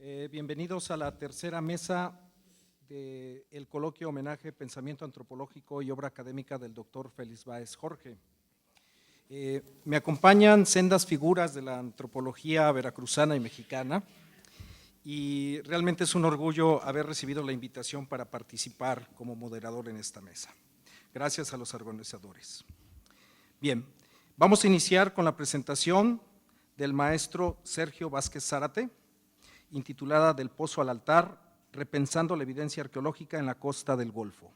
Bienvenidos a la tercera mesa del coloquio homenaje Pensamiento Antropológico y Obra Académica del doctor Félix Báez Jorge. Me acompañan sendas figuras de la antropología veracruzana y mexicana y realmente es un orgullo haber recibido la invitación para participar como moderador en esta mesa. Gracias a los organizadores. Bien, vamos a iniciar con la presentación del maestro Sergio Vázquez Zárate, intitulada Del Pozo al Altar, repensando la evidencia arqueológica en la costa del Golfo.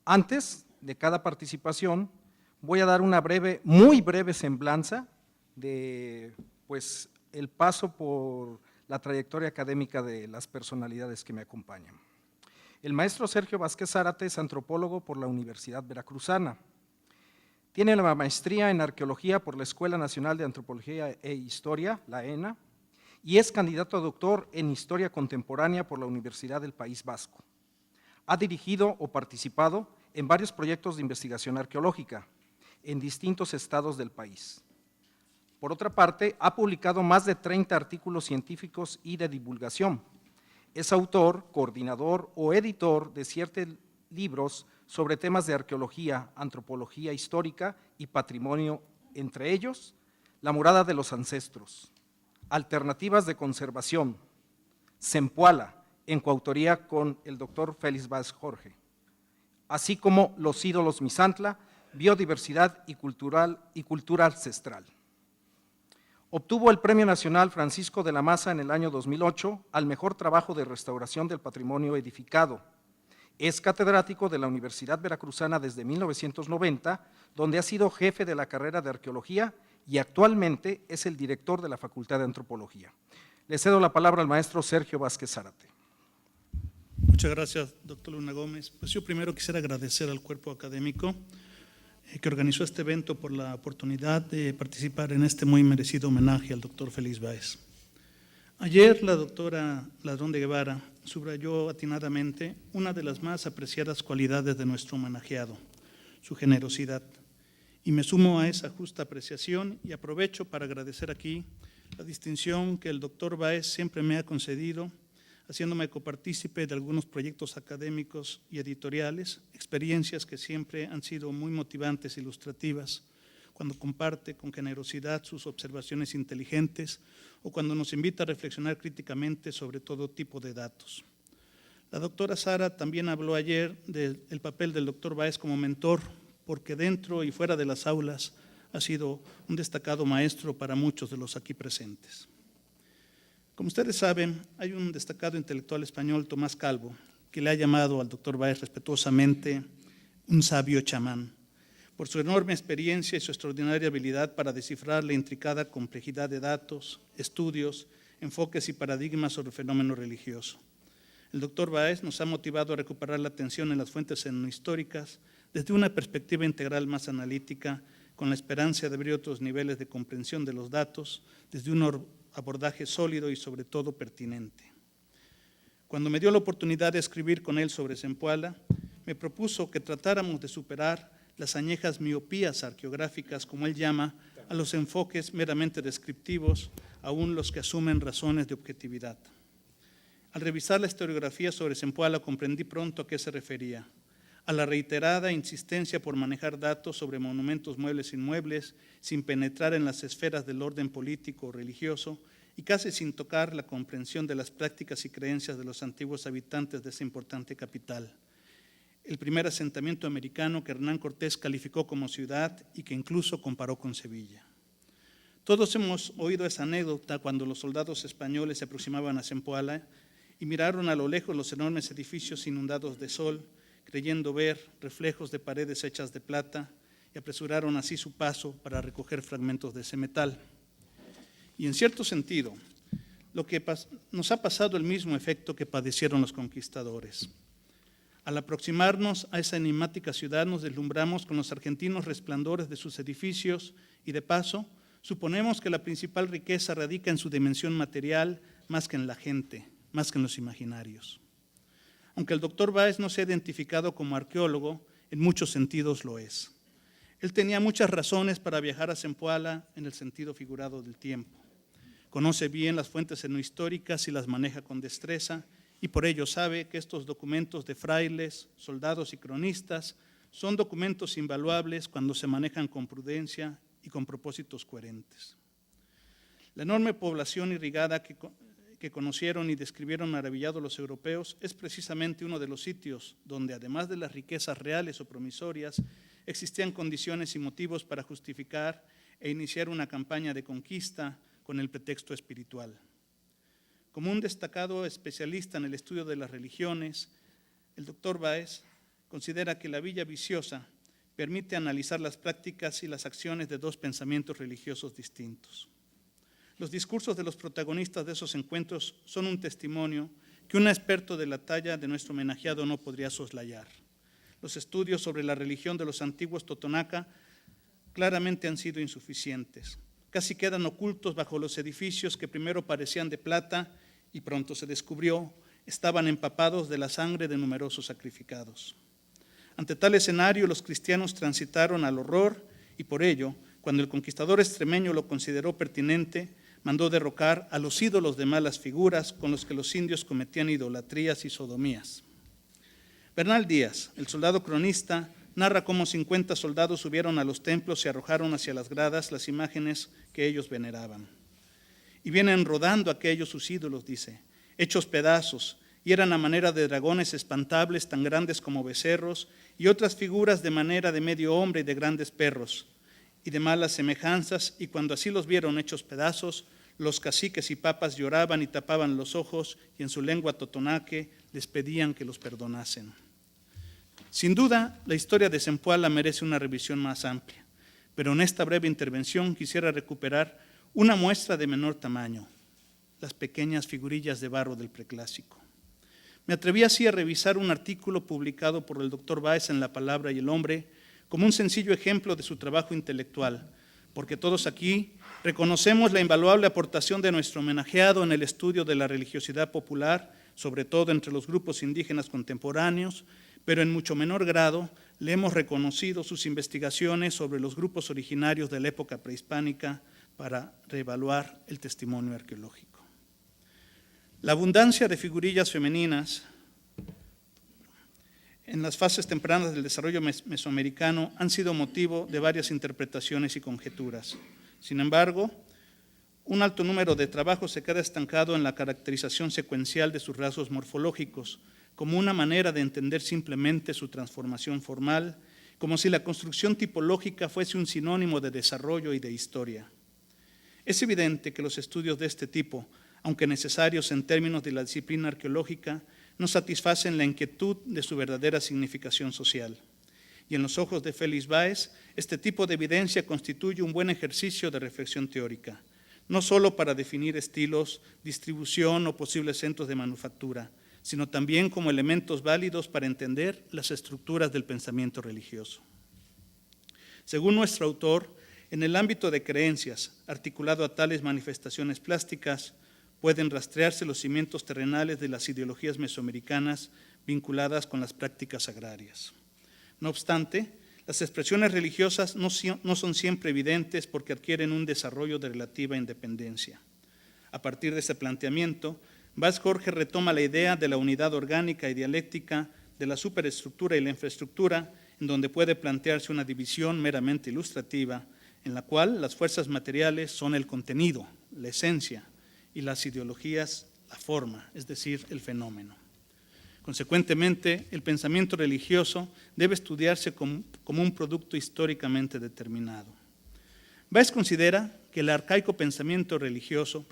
Antes de cada participación, voy a dar una breve, muy breve semblanza de el paso por la trayectoria académica de las personalidades que me acompañan. El maestro Sergio Vázquez Zárate es antropólogo por la Universidad Veracruzana. Tiene la maestría en arqueología por la Escuela Nacional de Antropología e Historia, la ENA, y es candidato a doctor en Historia Contemporánea por la Universidad del País Vasco. Ha dirigido o participado en varios proyectos de investigación arqueológica en distintos estados del país. Por otra parte, ha publicado más de 30 artículos científicos y de divulgación. Es autor, coordinador o editor de 7 libros sobre temas de arqueología, antropología histórica y patrimonio, entre ellos, La morada de los ancestros, Alternativas de conservación, Zempoala, en coautoría con el doctor Félix Báez Jorge, así como Los ídolos Misantla, biodiversidad y cultura ancestral. Obtuvo el Premio Nacional Francisco de la Maza en el año 2008 al mejor trabajo de restauración del patrimonio edificado. Es catedrático de la Universidad Veracruzana desde 1990, donde ha sido jefe de la carrera de arqueología y actualmente es el director de la Facultad de Antropología. Le cedo la palabra al maestro Sergio Vázquez Zárate. Muchas gracias, doctor Luna Gómez. Pues yo primero quisiera agradecer al cuerpo académico que organizó este evento por la oportunidad de participar en este muy merecido homenaje al doctor Félix Báez. Ayer la doctora Ladrón de Guevara subrayó atinadamente una de las más apreciadas cualidades de nuestro homenajeado, su generosidad. Y me sumo a esa justa apreciación y aprovecho para agradecer aquí la distinción que el doctor Báez siempre me ha concedido, haciéndome copartícipe de algunos proyectos académicos y editoriales, experiencias que siempre han sido muy motivantes e ilustrativas, cuando comparte con generosidad sus observaciones inteligentes o cuando nos invita a reflexionar críticamente sobre todo tipo de datos. La doctora Sara también habló ayer del papel del doctor Báez como mentor, porque dentro y fuera de las aulas ha sido un destacado maestro para muchos de los aquí presentes. Como ustedes saben, hay un destacado intelectual español, Tomás Calvo, que le ha llamado al doctor Báez respetuosamente un sabio chamán, por su enorme experiencia y su extraordinaria habilidad para descifrar la intricada complejidad de datos, estudios, enfoques y paradigmas sobre el fenómeno religioso. El doctor Báez nos ha motivado a recuperar la atención en las fuentes etnohistóricas desde una perspectiva integral más analítica, con la esperanza de abrir otros niveles de comprensión de los datos, desde un abordaje sólido y sobre todo pertinente. Cuando me dio la oportunidad de escribir con él sobre Zempoala, me propuso que tratáramos de superar las añejas miopías arqueográficas, como él llama, a los enfoques meramente descriptivos, aún los que asumen razones de objetividad. Al revisar la historiografía sobre Zempoala comprendí pronto a qué se refería: a la reiterada insistencia por manejar datos sobre monumentos muebles e inmuebles sin penetrar en las esferas del orden político o religioso y casi sin tocar la comprensión de las prácticas y creencias de los antiguos habitantes de esa importante capital, el primer asentamiento americano que Hernán Cortés calificó como ciudad y que incluso comparó con Sevilla. Todos hemos oído esa anécdota cuando los soldados españoles se aproximaban a Zempoala y miraron a lo lejos los enormes edificios inundados de sol, creyendo ver reflejos de paredes hechas de plata, y apresuraron así su paso para recoger fragmentos de ese metal. Y en cierto sentido, nos ha pasado el mismo efecto que padecieron los conquistadores. Al aproximarnos a esa enigmática ciudad, nos deslumbramos con los argentinos resplandores de sus edificios y, de paso, suponemos que la principal riqueza radica en su dimensión material más que en la gente, más que en los imaginarios. Aunque el doctor Báez no se ha identificado como arqueólogo, en muchos sentidos lo es. Él tenía muchas razones para viajar a Zempoala en el sentido figurado del tiempo. conoce bien las fuentes etnohistóricas y las maneja con destreza, y por ello sabe que estos documentos de frailes, soldados y cronistas son documentos invaluables cuando se manejan con prudencia y con propósitos coherentes. La enorme población irrigada que conocieron y describieron maravillados los europeos es precisamente uno de los sitios donde, además de las riquezas reales o promisorias, existían condiciones y motivos para justificar e iniciar una campaña de conquista con el pretexto espiritual. Como un destacado especialista en el estudio de las religiones, el doctor Báez considera que la Villa Viciosa permite analizar las prácticas y las acciones de dos pensamientos religiosos distintos. Los discursos de los protagonistas de esos encuentros son un testimonio que un experto de la talla de nuestro homenajeado no podría soslayar. Los estudios sobre la religión de los antiguos Totonaca claramente han sido insuficientes. Casi quedan ocultos bajo los edificios que primero parecían de plata y pronto se descubrió estaban empapados de la sangre de numerosos sacrificados. Ante tal escenario, los cristianos transitaron al horror y por ello, cuando el conquistador extremeño lo consideró pertinente, mandó derrocar a los ídolos de malas figuras con los que los indios cometían idolatrías y sodomías. Bernal Díaz, el soldado cronista, narra cómo 50 soldados subieron a los templos y arrojaron hacia las gradas las imágenes que ellos veneraban. Y vienen rodando aquellos sus ídolos, dice, hechos pedazos, y eran a manera de dragones espantables tan grandes como becerros, y otras figuras de manera de medio hombre y de grandes perros, y de malas semejanzas, y cuando así los vieron hechos pedazos, los caciques y papas lloraban y tapaban los ojos, y en su lengua totonaque les pedían que los perdonasen. Sin duda, la historia de Zempoala merece una revisión más amplia, pero en esta breve intervención quisiera recuperar una muestra de menor tamaño, las pequeñas figurillas de barro del preclásico. Me atreví así a revisar un artículo publicado por el doctor Báez en La Palabra y el Hombre como un sencillo ejemplo de su trabajo intelectual, porque todos aquí reconocemos la invaluable aportación de nuestro homenajeado en el estudio de la religiosidad popular, sobre todo entre los grupos indígenas contemporáneos, pero en mucho menor grado le hemos reconocido sus investigaciones sobre los grupos originarios de la época prehispánica para reevaluar el testimonio arqueológico. La abundancia de figurillas femeninas en las fases tempranas del desarrollo mesoamericano han sido motivo de varias interpretaciones y conjeturas. Sin embargo, un alto número de trabajos se queda estancado en la caracterización secuencial de sus rasgos morfológicos, como una manera de entender simplemente su transformación formal, como si la construcción tipológica fuese un sinónimo de desarrollo y de historia. Es evidente que los estudios de este tipo, aunque necesarios en términos de la disciplina arqueológica, no satisfacen la inquietud de su verdadera significación social. Y en los ojos de Félix Báez, este tipo de evidencia constituye un buen ejercicio de reflexión teórica, no solo para definir estilos, distribución o posibles centros de manufactura, sino también como elementos válidos para entender las estructuras del pensamiento religioso. Según nuestro autor, en el ámbito de creencias, articulado a tales manifestaciones plásticas, pueden rastrearse los cimientos terrenales de las ideologías mesoamericanas vinculadas con las prácticas agrarias. No obstante, las expresiones religiosas no son siempre evidentes porque adquieren un desarrollo de relativa independencia. A partir de ese planteamiento, Báez Jorge retoma la idea de la unidad orgánica y dialéctica de la superestructura y la infraestructura, en donde puede plantearse una división meramente ilustrativa, en la cual las fuerzas materiales son el contenido, la esencia, y las ideologías la forma, es decir, el fenómeno. Consecuentemente, el pensamiento religioso debe estudiarse como un producto históricamente determinado. Báez considera que en el arcaico pensamiento religioso,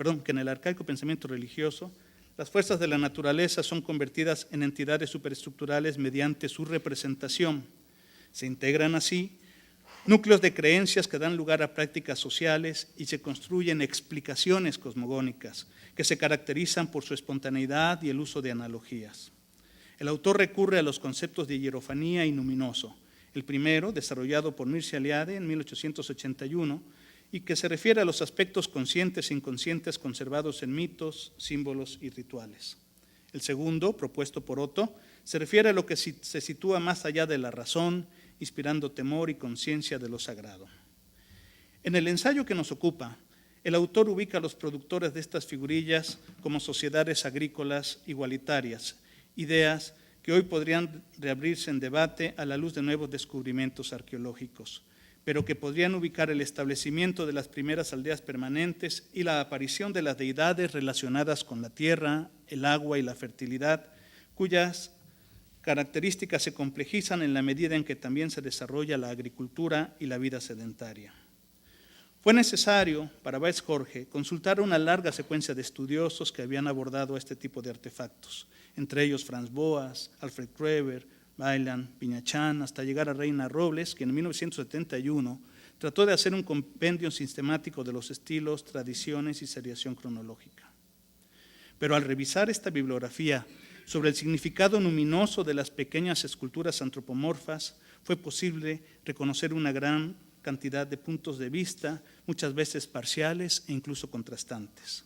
las fuerzas de la naturaleza son convertidas en entidades superestructurales mediante su representación. Se integran así núcleos de creencias que dan lugar a prácticas sociales y se construyen explicaciones cosmogónicas que se caracterizan por su espontaneidad y el uso de analogías. El autor recurre a los conceptos de hierofanía y numinoso, el primero desarrollado por Mircea Eliade en 1881 y que se refiere a los aspectos conscientes e inconscientes conservados en mitos, símbolos y rituales. El segundo, propuesto por Otto, se refiere a lo que se sitúa más allá de la razón, inspirando temor y conciencia de lo sagrado. En el ensayo que nos ocupa, El autor ubica a los productores de estas figurillas como sociedades agrícolas igualitarias, ideas que hoy podrían reabrirse en debate a la luz de nuevos descubrimientos arqueológicos, pero que podrían ubicar el establecimiento de las primeras aldeas permanentes y la aparición de las deidades relacionadas con la tierra, el agua y la fertilidad, cuyas características se complejizan en la medida en que también se desarrolla la agricultura y la vida sedentaria. Fue necesario para Báez Jorge consultar una larga secuencia de estudiosos que habían abordado este tipo de artefactos, entre ellos Franz Boas, Alfred Kreber, Weiland, Piñachán, hasta llegar a Reina Robles, que en 1971 trató de hacer un compendio sistemático de los estilos, tradiciones y seriación cronológica. Pero al revisar esta bibliografía sobre el significado luminoso de las pequeñas esculturas antropomorfas, fue posible reconocer una gran cantidad de puntos de vista, muchas veces parciales e incluso contrastantes.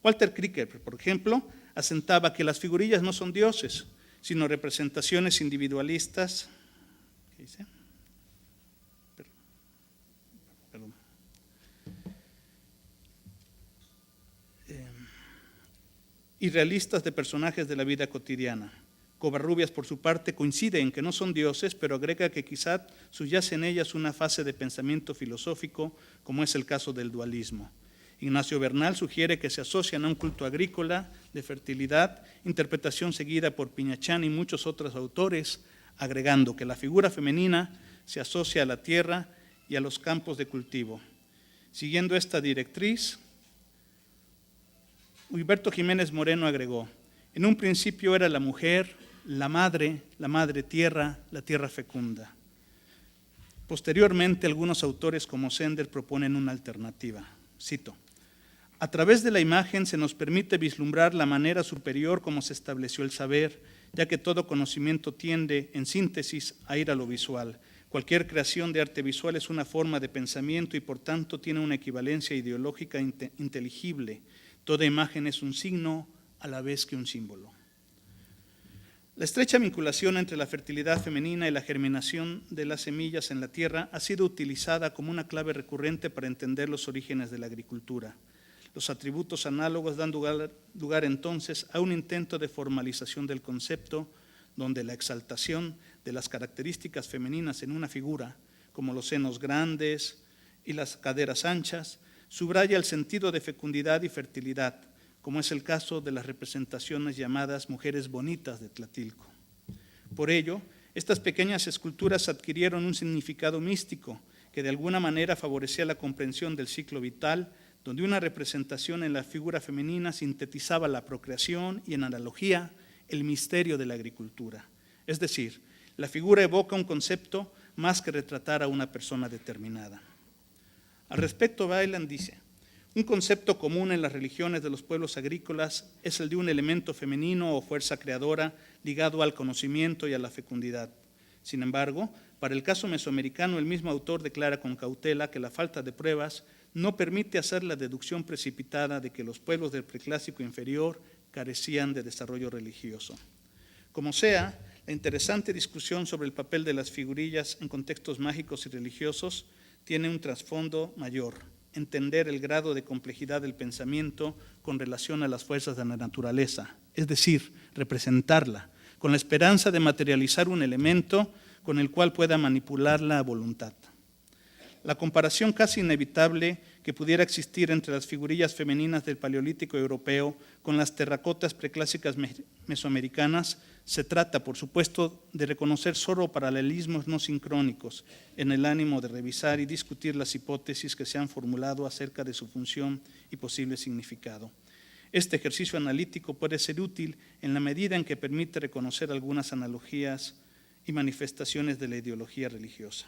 Walter Krieger, por ejemplo, asentaba que las figurillas no son dioses, sino representaciones individualistas. ¿Qué dice? Perdón. Y realistas de personajes de la vida cotidiana. Covarrubias, por su parte, coincide en que no son dioses, pero agrega que quizá subyace en ellas una fase de pensamiento filosófico, como es el caso del dualismo. Ignacio Bernal sugiere que se asocian a un culto agrícola de fertilidad, interpretación seguida por Piñachán y muchos otros autores, agregando que la figura femenina se asocia a la tierra y a los campos de cultivo. Siguiendo esta directriz, Huberto Jiménez Moreno agregó: en un principio era la mujer, la madre tierra, la tierra fecunda. Posteriormente, algunos autores como Sender proponen una alternativa. Cito: a través de la imagen se nos permite vislumbrar la manera superior como se estableció el saber, ya que todo conocimiento tiende, en síntesis, a ir a lo visual. Cualquier creación de arte visual es una forma de pensamiento y por tanto tiene una equivalencia ideológica inteligible. Toda imagen es un signo a la vez que un símbolo. La estrecha vinculación entre la fertilidad femenina y la germinación de las semillas en la tierra ha sido utilizada como una clave recurrente para entender los orígenes de la agricultura. Los atributos análogos dan lugar entonces a un intento de formalización del concepto, donde la exaltación de las características femeninas en una figura, como los senos grandes y las caderas anchas, subraya el sentido de fecundidad y fertilidad, como es el caso de las representaciones llamadas mujeres bonitas de Tlatilco. Por ello, estas pequeñas esculturas adquirieron un significado místico que de alguna manera favorecía la comprensión del ciclo vital, donde una representación en la figura femenina sintetizaba la procreación y, en analogía, el misterio de la agricultura. Es decir, la figura evoca un concepto más que retratar a una persona determinada. Al respecto, Weiland dice: un concepto común en las religiones de los pueblos agrícolas es el de un elemento femenino o fuerza creadora ligado al conocimiento y a la fecundidad. Sin embargo, para el caso mesoamericano, el mismo autor declara con cautela que la falta de pruebas no permite hacer la deducción precipitada de que los pueblos del preclásico inferior carecían de desarrollo religioso. Como sea, la interesante discusión sobre el papel de las figurillas en contextos mágicos y religiosos tiene un trasfondo mayor: entender el grado de complejidad del pensamiento con relación a las fuerzas de la naturaleza, es decir, representarla, con la esperanza de materializar un elemento con el cual pueda manipularla a voluntad. La comparación casi inevitable que pudiera existir entre las figurillas femeninas del Paleolítico europeo con las terracotas preclásicas mesoamericanas se trata, por supuesto, de reconocer solo paralelismos no sincrónicos en el ánimo de revisar y discutir las hipótesis que se han formulado acerca de su función y posible significado. Este ejercicio analítico puede ser útil en la medida en que permite reconocer algunas analogías y manifestaciones de la ideología religiosa.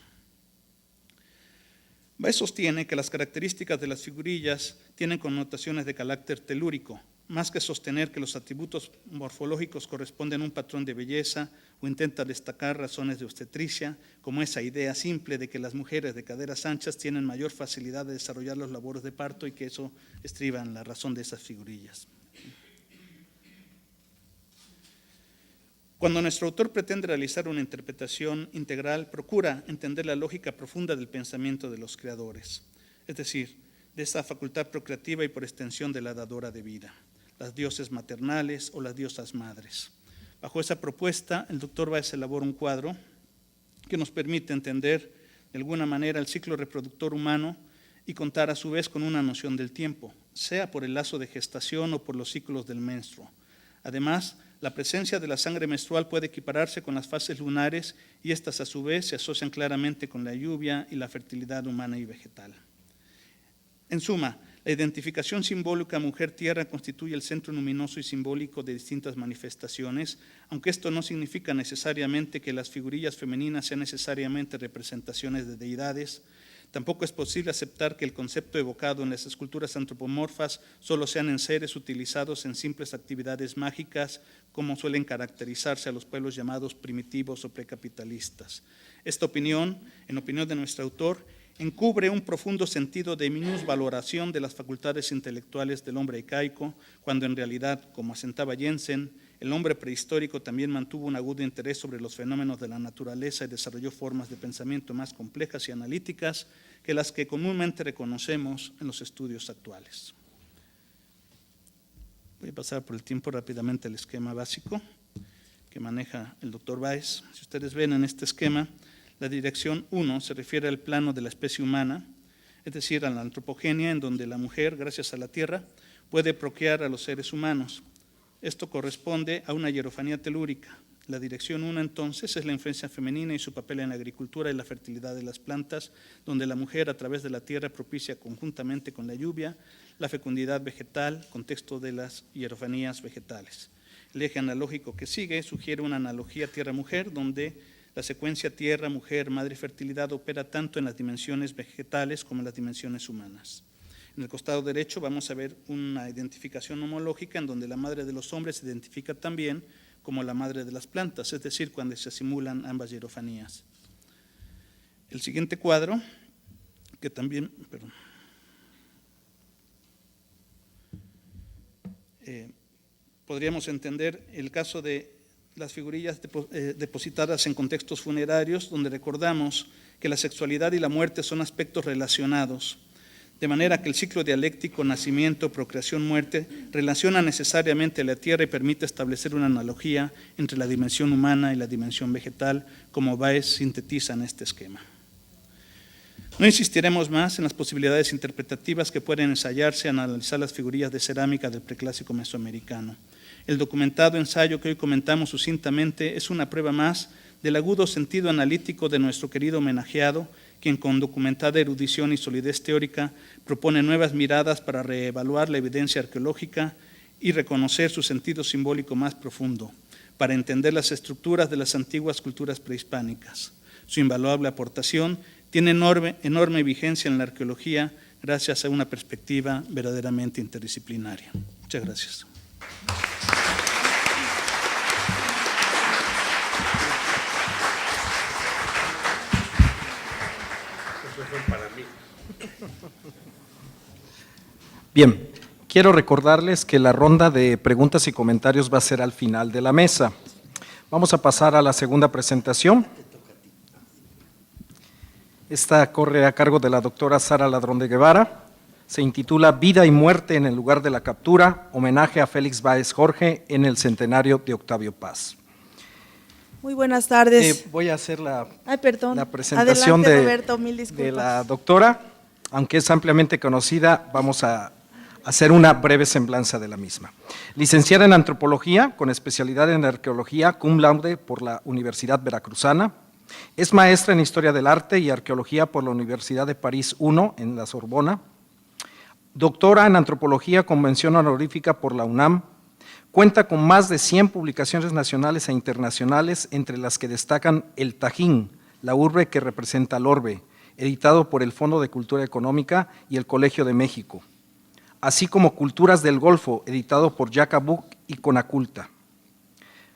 Baez sostiene que las características de las figurillas tienen connotaciones de carácter telúrico, más que sostener que los atributos morfológicos corresponden a un patrón de belleza o intenta destacar razones de obstetricia, como esa idea simple de que las mujeres de caderas anchas tienen mayor facilidad de desarrollar los labores de parto y que eso estriba en la razón de esas figurillas. Cuando nuestro autor pretende realizar una interpretación integral, procura entender la lógica profunda del pensamiento de los creadores. Es decir, de esta facultad procreativa y por extensión de la dadora de vida, las dioses maternales o las diosas madres. Bajo esa propuesta, el doctor Báez elabora un cuadro que nos permite entender de alguna manera el ciclo reproductor humano y contar a su vez con una noción del tiempo, sea por el lazo de gestación o por los ciclos del menstruo. Además, la presencia de la sangre menstrual puede equipararse con las fases lunares y estas a su vez se asocian claramente con la lluvia y la fertilidad humana y vegetal. En suma, la identificación simbólica mujer-tierra constituye el centro luminoso y simbólico de distintas manifestaciones, aunque esto no significa necesariamente que las figurillas femeninas sean necesariamente representaciones de deidades. Tampoco es posible aceptar que el concepto evocado en las esculturas antropomorfas solo sean enseres utilizados en simples actividades mágicas, como suelen caracterizarse a los pueblos llamados primitivos o precapitalistas. Esta opinión, en opinión de nuestro autor, encubre un profundo sentido de minusvaloración de las facultades intelectuales del hombre arcaico, cuando en realidad, como asentaba Jensen, el hombre prehistórico también mantuvo un agudo interés sobre los fenómenos de la naturaleza y desarrolló formas de pensamiento más complejas y analíticas que las que comúnmente reconocemos en los estudios actuales. Voy a pasar por el tiempo rápidamente el esquema básico que maneja el doctor Báez. Si ustedes ven en este esquema, la dirección 1 se refiere al plano de la especie humana, es decir, a la antropogenia, en donde la mujer, gracias a la tierra, puede procrear a los seres humanos. Esto corresponde a una hierofanía telúrica. La dirección 1, entonces, es la influencia femenina y su papel en la agricultura y la fertilidad de las plantas, donde la mujer, a través de la tierra, propicia conjuntamente con la lluvia la fecundidad vegetal, contexto de las hierofanías vegetales. El eje analógico que sigue sugiere una analogía tierra-mujer, donde la secuencia tierra, mujer, madre y fertilidad opera tanto en las dimensiones vegetales como en las dimensiones humanas. En el costado derecho vamos a ver una identificación homológica en donde la madre de los hombres se identifica también como la madre de las plantas, es decir, cuando se simulan ambas hierofanías. El siguiente cuadro, que también, podríamos entender el caso de las figurillas depositadas en contextos funerarios, donde recordamos que la sexualidad y la muerte son aspectos relacionados, de manera que el ciclo dialéctico nacimiento, procreación, muerte relaciona necesariamente a la tierra y permite establecer una analogía entre la dimensión humana y la dimensión vegetal, como Báez sintetiza en este esquema. No insistiremos más en las posibilidades interpretativas que pueden ensayarse al analizar las figurillas de cerámica del preclásico mesoamericano. El documentado ensayo que hoy comentamos sucintamente es una prueba más del agudo sentido analítico de nuestro querido homenajeado, quien con documentada erudición y solidez teórica propone nuevas miradas para reevaluar la evidencia arqueológica y reconocer su sentido simbólico más profundo, para entender las estructuras de las antiguas culturas prehispánicas. Su invaluable aportación tiene enorme vigencia en la arqueología gracias a una perspectiva verdaderamente interdisciplinaria. Muchas gracias. Bien, quiero recordarles que la ronda de preguntas y comentarios va a ser al final de la mesa. Vamos a pasar a la segunda presentación. Esta corre a cargo de la doctora Sara Ladrón de Guevara. Se intitula Vida y muerte en el lugar de la captura, homenaje a Félix Báez Jorge en el centenario de Octavio Paz. Muy buenas tardes. Voy a hacer la Adelante, presentación de, Roberto, mil disculpas. de la doctora. Aunque es ampliamente conocida, vamos a hacer una breve semblanza de la misma. Licenciada en Antropología, con especialidad en Arqueología, cum laude por la Universidad Veracruzana. Es maestra en Historia del Arte y Arqueología por la Universidad de París I, en la Sorbona. Doctora en Antropología con mención honorífica por la UNAM. Cuenta con más de 100 publicaciones nacionales e internacionales, entre las que destacan El Tajín, la urbe que representa al orbe, editado por el Fondo de Cultura Económica y el Colegio de México, así como Culturas del Golfo, editado por Yacabuc y Conaculta.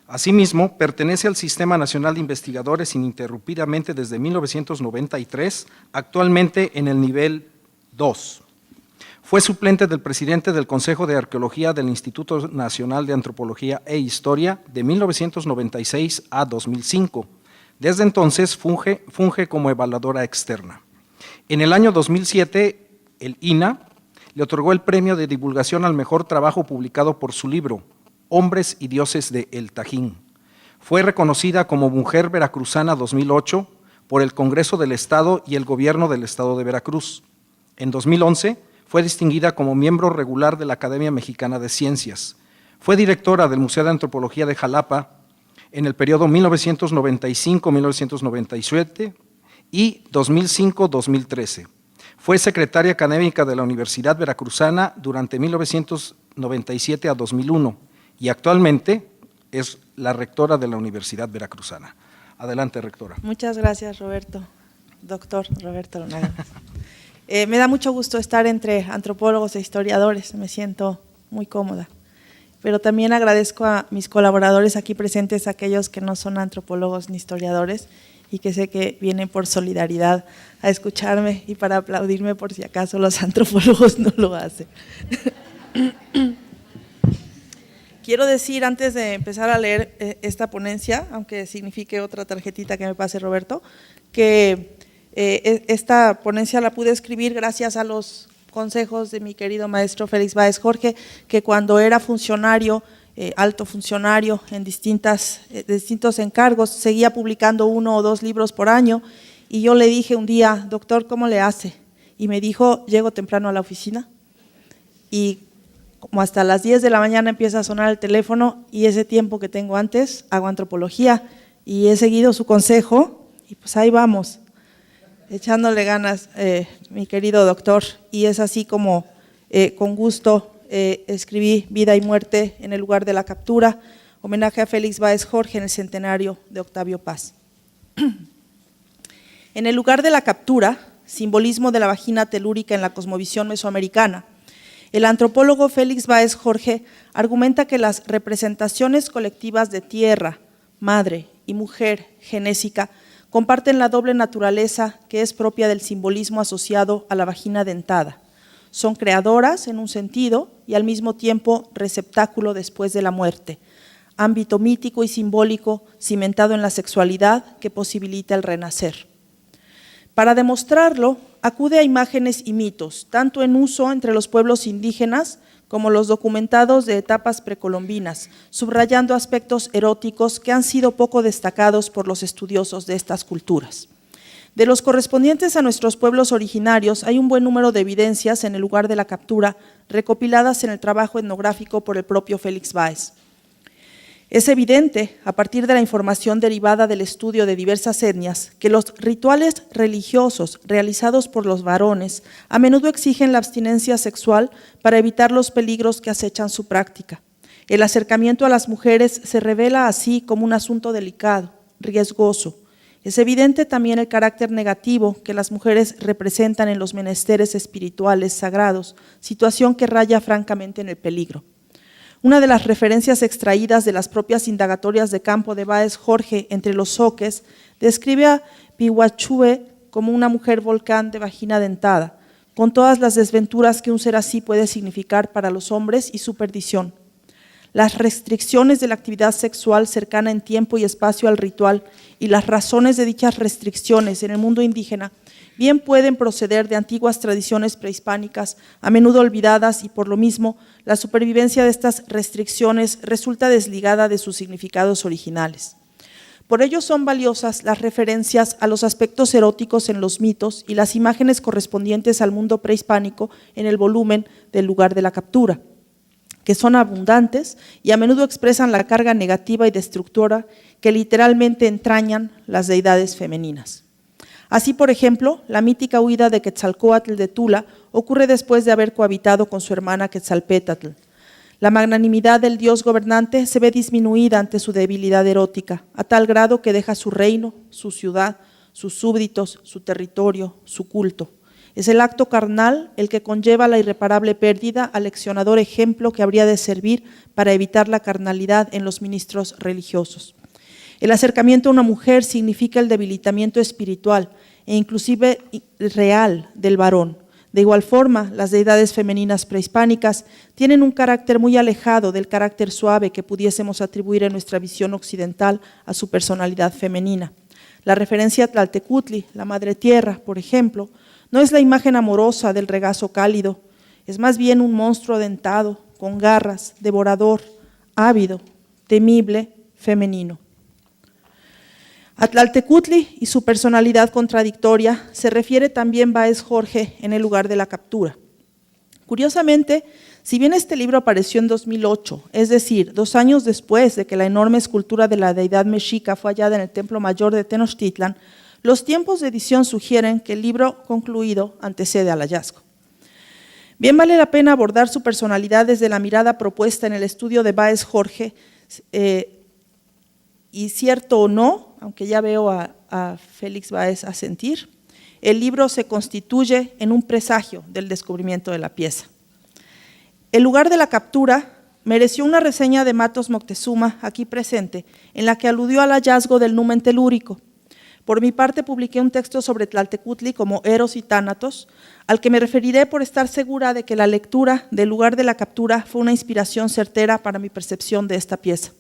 Asimismo, pertenece al Sistema Nacional de Investigadores ininterrumpidamente desde 1993, actualmente en el nivel 2. Fue suplente del presidente del Consejo de Arqueología del Instituto Nacional de Antropología e Historia de 1996 a 2005. Desde entonces funge como evaluadora externa. En el año 2007 el INA, le otorgó el premio de divulgación al mejor trabajo publicado por su libro, Hombres y Dioses de El Tajín. Fue reconocida como Mujer Veracruzana 2008 por el Congreso del Estado y el Gobierno del Estado de Veracruz. En 2011 fue distinguida como miembro regular de la Academia Mexicana de Ciencias. Fue directora del Museo de Antropología de Jalapa en el periodo 1995-1997 y 2005-2013. Fue secretaria académica de la Universidad Veracruzana durante 1997 a 2001 y actualmente es la rectora de la Universidad Veracruzana. Adelante, rectora. Muchas gracias, Roberto, doctor Roberto Lonagón. Me da mucho gusto estar entre antropólogos e historiadores, me siento muy cómoda. Pero también agradezco a mis colaboradores aquí presentes, aquellos que no son antropólogos ni historiadores y que sé que vienen por solidaridad a escucharme y para aplaudirme por si acaso los antropólogos no lo hacen. Quiero decir, antes de empezar a leer esta ponencia, aunque signifique otra tarjetita que me pase Roberto, que esta ponencia la pude escribir gracias a los consejos de mi querido maestro Félix Báez Jorge, que cuando era funcionario, alto funcionario en distintos encargos, seguía publicando 1 o 2 libros por año, y yo le dije un día, doctor, ¿cómo le hace? Y me dijo, llego temprano a la oficina, y como hasta las 10 de la mañana empieza a sonar el teléfono, y ese tiempo que tengo antes, hago antropología, y he seguido su consejo, y pues ahí vamos, echándole ganas, mi querido doctor, y es así como con gusto escribí Vida y Muerte en el lugar de la captura, homenaje a Félix Báez Jorge en el centenario de Octavio Paz. En el lugar de la captura, simbolismo de la vagina telúrica en la cosmovisión mesoamericana, el antropólogo Félix Báez Jorge argumenta que las representaciones colectivas de tierra, madre y mujer genésica comparten la doble naturaleza que es propia del simbolismo asociado a la vagina dentada. Son creadoras en un sentido y al mismo tiempo receptáculo después de la muerte, ámbito mítico y simbólico cimentado en la sexualidad que posibilita el renacer. Para demostrarlo, acude a imágenes y mitos, tanto en uso entre los pueblos indígenas como los documentados de etapas precolombinas, subrayando aspectos eróticos que han sido poco destacados por los estudiosos de estas culturas. De los correspondientes a nuestros pueblos originarios, hay un buen número de evidencias en el lugar de la captura, recopiladas en el trabajo etnográfico por el propio Félix Báez. Es evidente, a partir de la información derivada del estudio de diversas etnias, que los rituales religiosos realizados por los varones a menudo exigen la abstinencia sexual para evitar los peligros que acechan su práctica. El acercamiento a las mujeres se revela así como un asunto delicado, riesgoso. Es evidente también el carácter negativo que las mujeres representan en los menesteres espirituales sagrados, situación que raya francamente en el peligro. Una de las referencias extraídas de las propias indagatorias de campo de Báez Jorge entre los zoques describe a Pihuachue como una mujer volcán de vagina dentada, con todas las desventuras que un ser así puede significar para los hombres y su perdición. Las restricciones de la actividad sexual cercana en tiempo y espacio al ritual y las razones de dichas restricciones en el mundo indígena bien pueden proceder de antiguas tradiciones prehispánicas, a menudo olvidadas, y por lo mismo la supervivencia de estas restricciones resulta desligada de sus significados originales. Por ello son valiosas las referencias a los aspectos eróticos en los mitos y las imágenes correspondientes al mundo prehispánico en el volumen del lugar de la captura, que son abundantes y a menudo expresan la carga negativa y destructora que literalmente entrañan las deidades femeninas. Así, por ejemplo, la mítica huida de Quetzalcóatl de Tula ocurre después de haber cohabitado con su hermana Quetzalpétatl. La magnanimidad del dios gobernante se ve disminuida ante su debilidad erótica, a tal grado que deja su reino, su ciudad, sus súbditos, su territorio, su culto. Es el acto carnal el que conlleva la irreparable pérdida, aleccionador ejemplo que habría de servir para evitar la carnalidad en los ministros religiosos. El acercamiento a una mujer significa el debilitamiento espiritual e inclusive real del varón. De igual forma, las deidades femeninas prehispánicas tienen un carácter muy alejado del carácter suave que pudiésemos atribuir en nuestra visión occidental a su personalidad femenina. La referencia a Tlaltecutli, la Madre Tierra, por ejemplo, No es la imagen amorosa del regazo cálido, es más bien un monstruo dentado, con garras, devorador, ávido, temible, femenino. A Tlaltecutli y su personalidad contradictoria se refiere también Báez Jorge en El lugar de la captura. Curiosamente, si bien este libro apareció en 2008, es decir, 2 años después de que la enorme escultura de la deidad mexica fue hallada en el Templo Mayor de Tenochtitlan, los tiempos de edición sugieren que el libro concluido antecede al hallazgo. Bien vale la pena abordar su personalidad desde la mirada propuesta en el estudio de Báez Jorge, y cierto o no, aunque ya veo a Félix Báez asentir, el libro se constituye en un presagio del descubrimiento de la pieza. El lugar de la captura mereció una reseña de Matos Moctezuma, aquí presente, en la que aludió al hallazgo del numen telúrico. Por mi parte, publiqué un texto sobre Tlaltecutli como Eros y Tánatos, al que me referiré por estar segura de que la lectura del lugar de la captura fue una inspiración certera para mi percepción de esta pieza.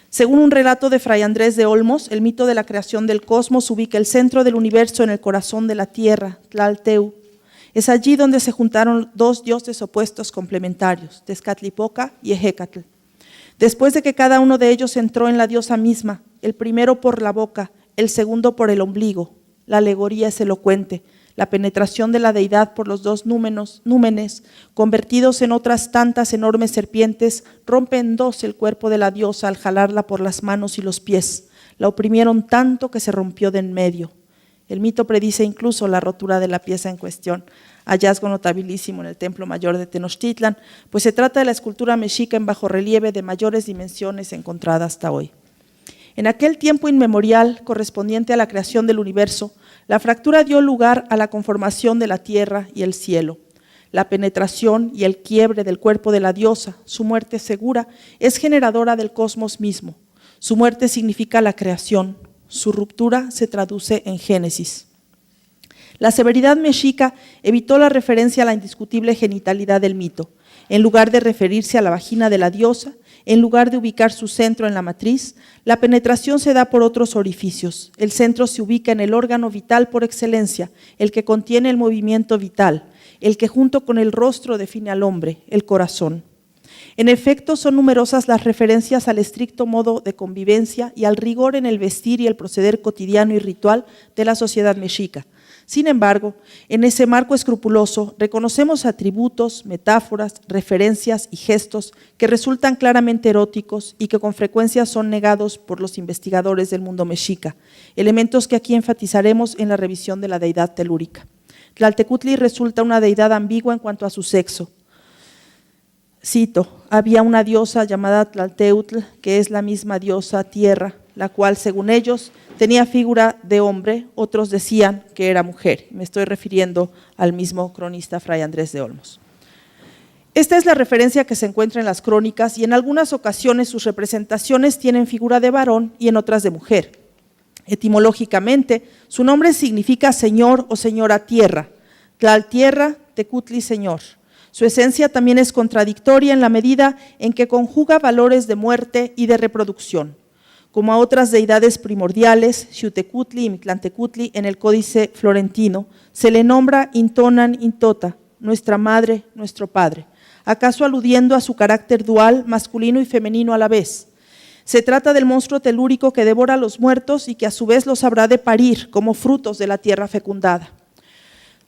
Según un relato de Fray Andrés de Olmos, el mito de la creación del cosmos ubica el centro del universo en el corazón de la tierra, Tlalteu. Es allí donde se juntaron 2 dioses opuestos complementarios, Tezcatlipoca y Ejecatl. Después de que cada uno de ellos entró en la diosa misma, el primero por la boca, el segundo por el ombligo, la alegoría es elocuente, la penetración de la deidad por los 2 númenes, convertidos en otras tantas enormes serpientes, rompe en 2 el cuerpo de la diosa al jalarla por las manos y los pies. La oprimieron tanto que se rompió de en medio. El mito predice incluso la rotura de la pieza en cuestión, hallazgo notabilísimo en el Templo Mayor de Tenochtitlan, pues se trata de la escultura mexica en bajorrelieve de mayores dimensiones encontrada hasta hoy. En aquel tiempo inmemorial, correspondiente a la creación del universo, la fractura dio lugar a la conformación de la tierra y el cielo. La penetración y el quiebre del cuerpo de la diosa, su muerte segura, es generadora del cosmos mismo. Su muerte significa la creación, su ruptura se traduce en Génesis. La severidad mexica evitó la referencia a la indiscutible genitalidad del mito. En lugar de referirse a la vagina de la diosa, en lugar de ubicar su centro en la matriz, la penetración se da por otros orificios. El centro se ubica en el órgano vital por excelencia, el que contiene el movimiento vital, el que junto con el rostro define al hombre, el corazón. En efecto, son numerosas las referencias al estricto modo de convivencia y al rigor en el vestir y el proceder cotidiano y ritual de la sociedad mexica. Sin embargo, en ese marco escrupuloso reconocemos atributos, metáforas, referencias y gestos que resultan claramente eróticos y que con frecuencia son negados por los investigadores del mundo mexica, elementos que aquí enfatizaremos en la revisión de la deidad telúrica. Tlaltecutli resulta una deidad ambigua en cuanto a su sexo. Cito, había una diosa llamada Tlalteutl, que es la misma diosa tierra, la cual, según ellos, tenía figura de hombre, otros decían que era mujer. Me estoy refiriendo al mismo cronista Fray Andrés de Olmos. Esta es la referencia que se encuentra en las crónicas y en algunas ocasiones sus representaciones tienen figura de varón y en otras de mujer. Etimológicamente, su nombre significa señor o señora tierra, Tlaltierra, Tecutli señor. Su esencia también es contradictoria en la medida en que conjuga valores de muerte y de reproducción. Como a otras deidades primordiales, Xiuhtecutli y Mictlantecutli en el Códice Florentino, se le nombra Intonan Intota, nuestra madre, nuestro padre, acaso aludiendo a su carácter dual, masculino y femenino a la vez. Se trata del monstruo telúrico que devora a los muertos y que a su vez los habrá de parir como frutos de la tierra fecundada.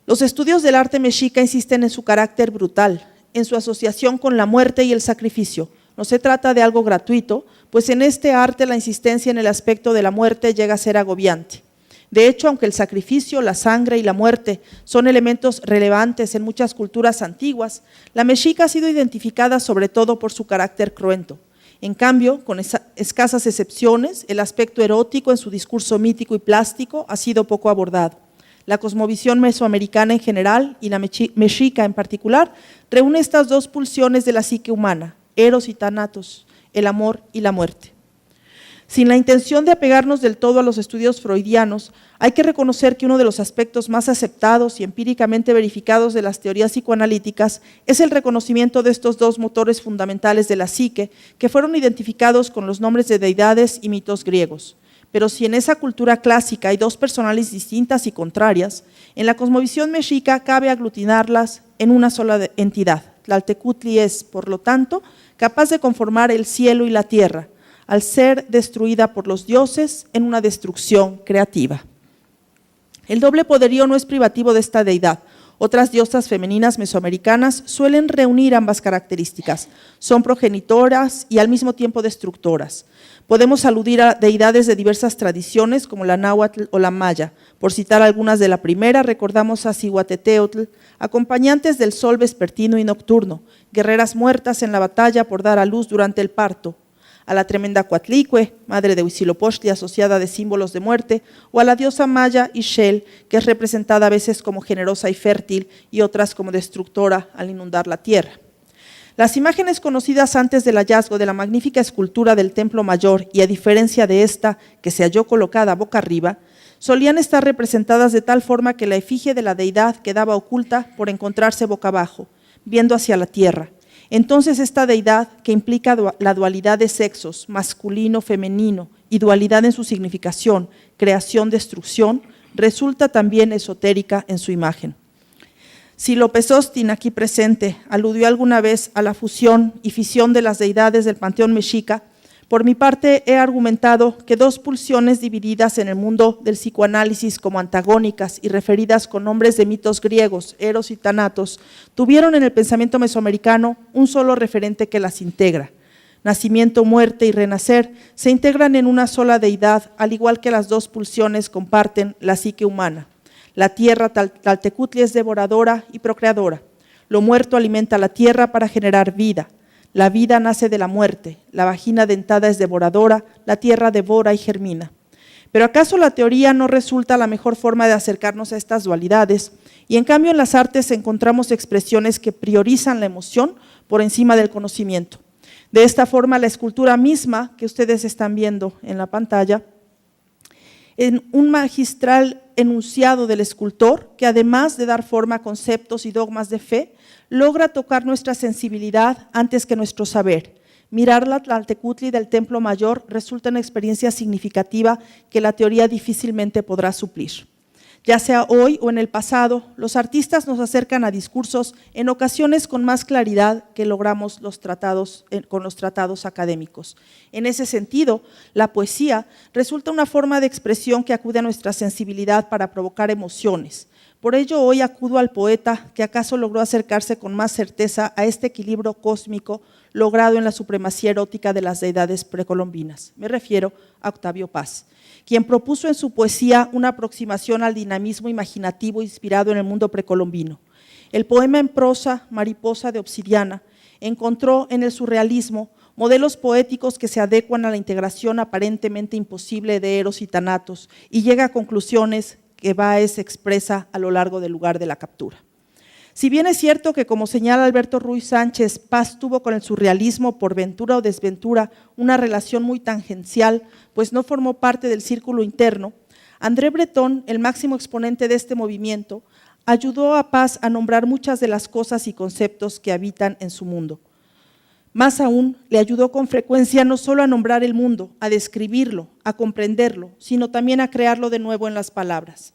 Los estudios del arte mexica insisten en su carácter brutal, en su asociación con la muerte y el sacrificio. No se trata de algo gratuito, pues en este arte la insistencia en el aspecto de la muerte llega a ser agobiante. De hecho, aunque el sacrificio, la sangre y la muerte son elementos relevantes en muchas culturas antiguas, la mexica ha sido identificada sobre todo por su carácter cruento. En cambio, con escasas excepciones, el aspecto erótico en su discurso mítico y plástico ha sido poco abordado. La cosmovisión mesoamericana en general y la mexica en particular reúne estas 2 pulsiones de la psique humana, Eros y Tánatos, el amor y la muerte. Sin la intención de apegarnos del todo a los estudios freudianos, hay que reconocer que uno de los aspectos más aceptados y empíricamente verificados de las teorías psicoanalíticas es el reconocimiento de estos 2 motores fundamentales de la psique que fueron identificados con los nombres de deidades y mitos griegos. pero si en esa cultura clásica hay dos personales distintas y contrarias, en la cosmovisión mexica cabe aglutinarlas en una sola entidad. Tlaltecutli es, por lo tanto, capaz de conformar el cielo y la tierra, al ser destruida por los dioses en una destrucción creativa. El doble poderío no es privativo de esta deidad. Otras diosas femeninas mesoamericanas suelen reunir ambas características. Son progenitoras y al mismo tiempo destructoras. Podemos aludir a deidades de diversas tradiciones como la náhuatl o la maya. Por citar algunas de la primera, recordamos a Cihuateteotl, acompañantes del sol vespertino y nocturno, guerreras muertas en la batalla por dar a luz durante el parto, a la tremenda Coatlicue, madre de Huitzilopochtli asociada de símbolos de muerte, o a la diosa maya Ixchel, que es representada a veces como generosa y fértil y otras como destructora al inundar la tierra. Las imágenes conocidas antes del hallazgo de la magnífica escultura del Templo Mayor y a diferencia de esta, que se halló colocada boca arriba, solían estar representadas de tal forma que la efigie de la deidad quedaba oculta por encontrarse boca abajo, viendo hacia la tierra. Entonces esta deidad, que implica la dualidad de sexos, masculino, femenino, y dualidad en su significación, creación, destrucción, resulta también esotérica en su imagen. Si López Austin, aquí presente, aludió alguna vez a la fusión y fisión de las deidades del panteón mexica, por mi parte he argumentado que dos pulsiones divididas en el mundo del psicoanálisis como antagónicas y referidas con nombres de mitos griegos, Eros y Tánatos, tuvieron en el pensamiento mesoamericano un solo referente que las integra. Nacimiento, muerte y renacer se integran en una sola deidad, al igual que las dos pulsiones comparten la psique humana. La tierra Tlaltecutli es devoradora y procreadora. Lo muerto alimenta la tierra para generar vida. La vida nace de la muerte, la vagina dentada es devoradora, la tierra devora y germina. Pero ¿acaso la teoría no resulta la mejor forma de acercarnos a estas dualidades? Y en cambio en las artes encontramos expresiones que priorizan la emoción por encima del conocimiento. De esta forma la escultura misma que ustedes están viendo en la pantalla, en un magistral enunciado del escultor que además de dar forma a conceptos y dogmas de fe, logra tocar nuestra sensibilidad antes que nuestro saber. Mirar la Tlaltecutli del Templo Mayor resulta una experiencia significativa que la teoría difícilmente podrá suplir. Ya sea hoy o en el pasado, los artistas nos acercan a discursos en ocasiones con más claridad que logramos con los tratados académicos. En ese sentido, la poesía resulta una forma de expresión que acude a nuestra sensibilidad para provocar emociones. Por ello, hoy acudo al poeta que acaso logró acercarse con más certeza a este equilibrio cósmico logrado en la supremacía erótica de las deidades precolombinas. Me refiero a Octavio Paz, quien propuso en su poesía una aproximación al dinamismo imaginativo inspirado en el mundo precolombino. El poema en prosa, Mariposa de Obsidiana, encontró en el surrealismo modelos poéticos que se adecuan a la integración aparentemente imposible de Eros y Tánatos y llega a conclusiones que Báez expresa a lo largo del lugar de la captura. Si bien es cierto que, como señala Alberto Ruiz Sánchez, Paz tuvo con el surrealismo, por ventura o desventura, una relación muy tangencial, pues no formó parte del círculo interno, André Breton, el máximo exponente de este movimiento, ayudó a Paz a nombrar muchas de las cosas y conceptos que habitan en su mundo. Más aún, le ayudó con frecuencia no solo a nombrar el mundo, a describirlo, a comprenderlo, sino también a crearlo de nuevo en las palabras.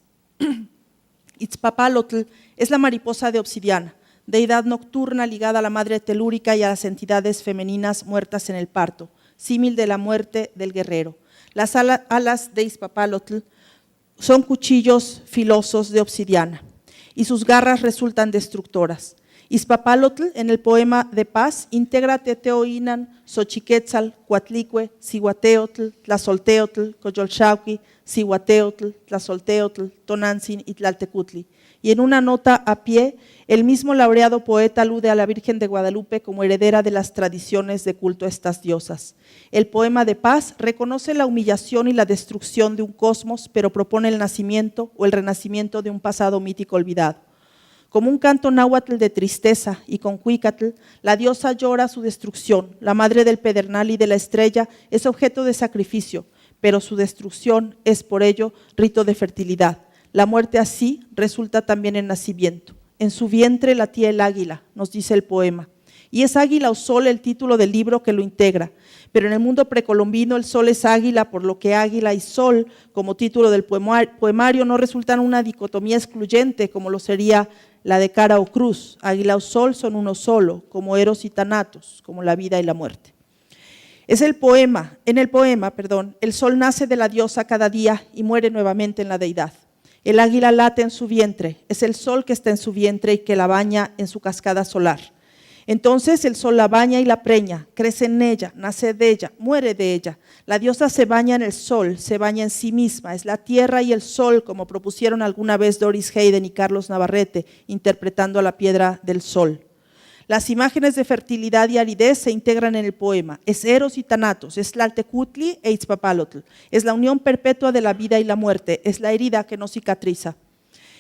Itzpapalotl es la mariposa de obsidiana, deidad nocturna ligada a la madre telúrica y a las entidades femeninas muertas en el parto, símil de la muerte del guerrero. Las alas de Itzpapalotl son cuchillos filosos de obsidiana y sus garras resultan destructoras. Itzpapalotl, en el poema de Paz, integra Teteoinan, Xochiquetzal, Coatlicue, Cihuateotl, Tlazolteotl, Coyolxauhqui, Cihuateotl, Tlazolteotl, Tonantzin y Tlaltecutli. Y en una nota a pie, el mismo laureado poeta alude a la Virgen de Guadalupe como heredera de las tradiciones de culto a estas diosas. El poema de Paz reconoce la humillación y la destrucción de un cosmos, pero propone el nacimiento o el renacimiento de un pasado mítico olvidado. Como un canto náhuatl de tristeza y con cuicatl, la diosa llora su destrucción. La madre del pedernal y de la estrella es objeto de sacrificio, pero su destrucción es por ello rito de fertilidad. La muerte así resulta también en nacimiento. En su vientre latía el águila, nos dice el poema, Y es águila o sol el título del libro que lo integra. Pero en el mundo precolombino el sol es águila, por lo que águila y sol, como título del poemario, no resultan una dicotomía excluyente, como lo sería la de cara o cruz. Águila o sol son uno solo, como Eros y Thanatos, como la vida y la muerte. En el poema, el sol nace de la diosa cada día y muere nuevamente en la deidad. El águila late en su vientre, es el sol que está en su vientre y que la baña en su cascada solar. Entonces el sol la baña y la preña, crece en ella, nace de ella, muere de ella. La diosa se baña en el sol, se baña en sí misma, es la tierra y el sol, como propusieron alguna vez Doris Hayden y Carlos Navarrete, interpretando a la piedra del sol. Las imágenes de fertilidad y aridez se integran en el poema. Es Eros y Thanatos, es Tlaltecutli e Itzpapalotl, es la unión perpetua de la vida y la muerte, es la herida que no cicatriza.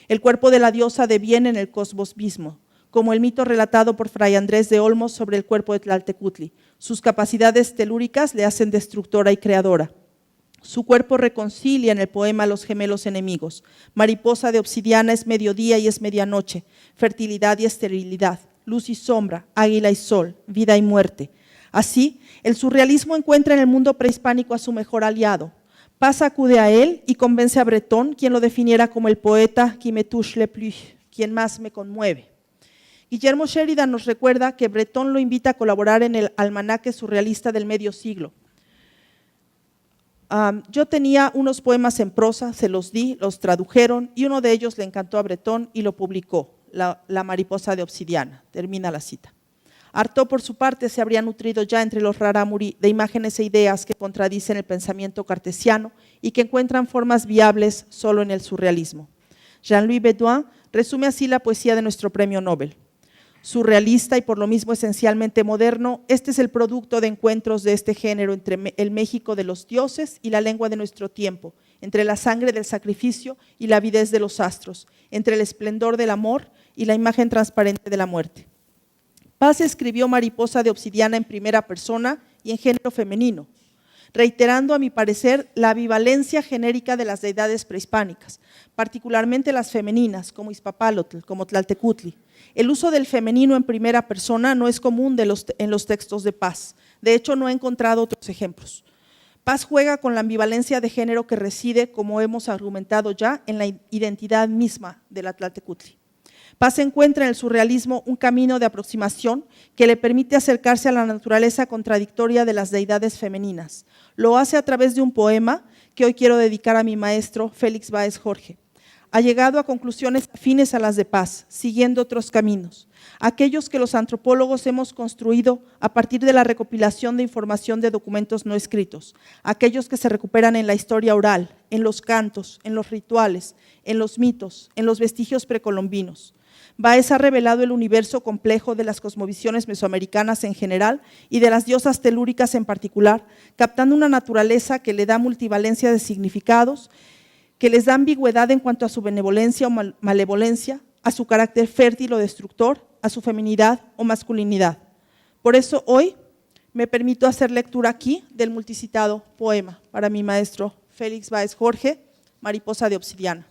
El cuerpo de la diosa deviene en el cosmos mismo, como el mito relatado por Fray Andrés de Olmos sobre el cuerpo de Tlaltecutli. Sus capacidades telúricas le hacen destructora y creadora. Su cuerpo reconcilia en el poema a los gemelos enemigos. Mariposa de obsidiana es mediodía y es medianoche, fertilidad y esterilidad, luz y sombra, águila y sol, vida y muerte. Así, el surrealismo encuentra en el mundo prehispánico a su mejor aliado. Paz acude a él y convence a Breton, quien lo definiera como el poeta qui me touche le plus, quien más me conmueve. Guillermo Sheridan nos recuerda que Breton lo invita a colaborar en el almanaque surrealista del medio siglo. Yo tenía unos poemas en prosa, se los di, los tradujeron y uno de ellos le encantó a Breton y lo publicó, La mariposa de obsidiana. Termina la cita. Artaud, por su parte, se habría nutrido ya entre los rarámuri de imágenes e ideas que contradicen el pensamiento cartesiano y que encuentran formas viables solo en el surrealismo. Jean-Louis Bedouin resume así la poesía de nuestro premio Nobel. Surrealista y por lo mismo esencialmente moderno, este es el producto de encuentros de este género entre el México de los dioses y la lengua de nuestro tiempo, entre la sangre del sacrificio y la avidez de los astros, entre el esplendor del amor y la imagen transparente de la muerte. Paz escribió Mariposa de obsidiana en primera persona y en género femenino, reiterando, a mi parecer, la ambivalencia genérica de las deidades prehispánicas, particularmente las femeninas, como Itzpapalotl, como Tlaltecutli. El uso del femenino en primera persona no es común en los textos de Paz. De hecho, no he encontrado otros ejemplos. Paz juega con la ambivalencia de género que reside, como hemos argumentado ya, en la identidad misma de la Tlaltecutli. Paz encuentra en el surrealismo un camino de aproximación que le permite acercarse a la naturaleza contradictoria de las deidades femeninas. Lo hace a través de un poema que hoy quiero dedicar a mi maestro Félix Báez Jorge. Ha llegado a conclusiones afines a las de Paz, siguiendo otros caminos, aquellos que los antropólogos hemos construido a partir de la recopilación de información de documentos no escritos, aquellos que se recuperan en la historia oral, en los cantos, en los rituales, en los mitos, en los vestigios precolombinos. Báez ha revelado el universo complejo de las cosmovisiones mesoamericanas en general y de las diosas telúricas en particular, captando una naturaleza que le da multivalencia de significados, que les da ambigüedad en cuanto a su benevolencia o malevolencia, a su carácter fértil o destructor, a su feminidad o masculinidad. Por eso hoy me permito hacer lectura aquí del multicitado poema para mi maestro Félix Báez Jorge, Mariposa de obsidiana.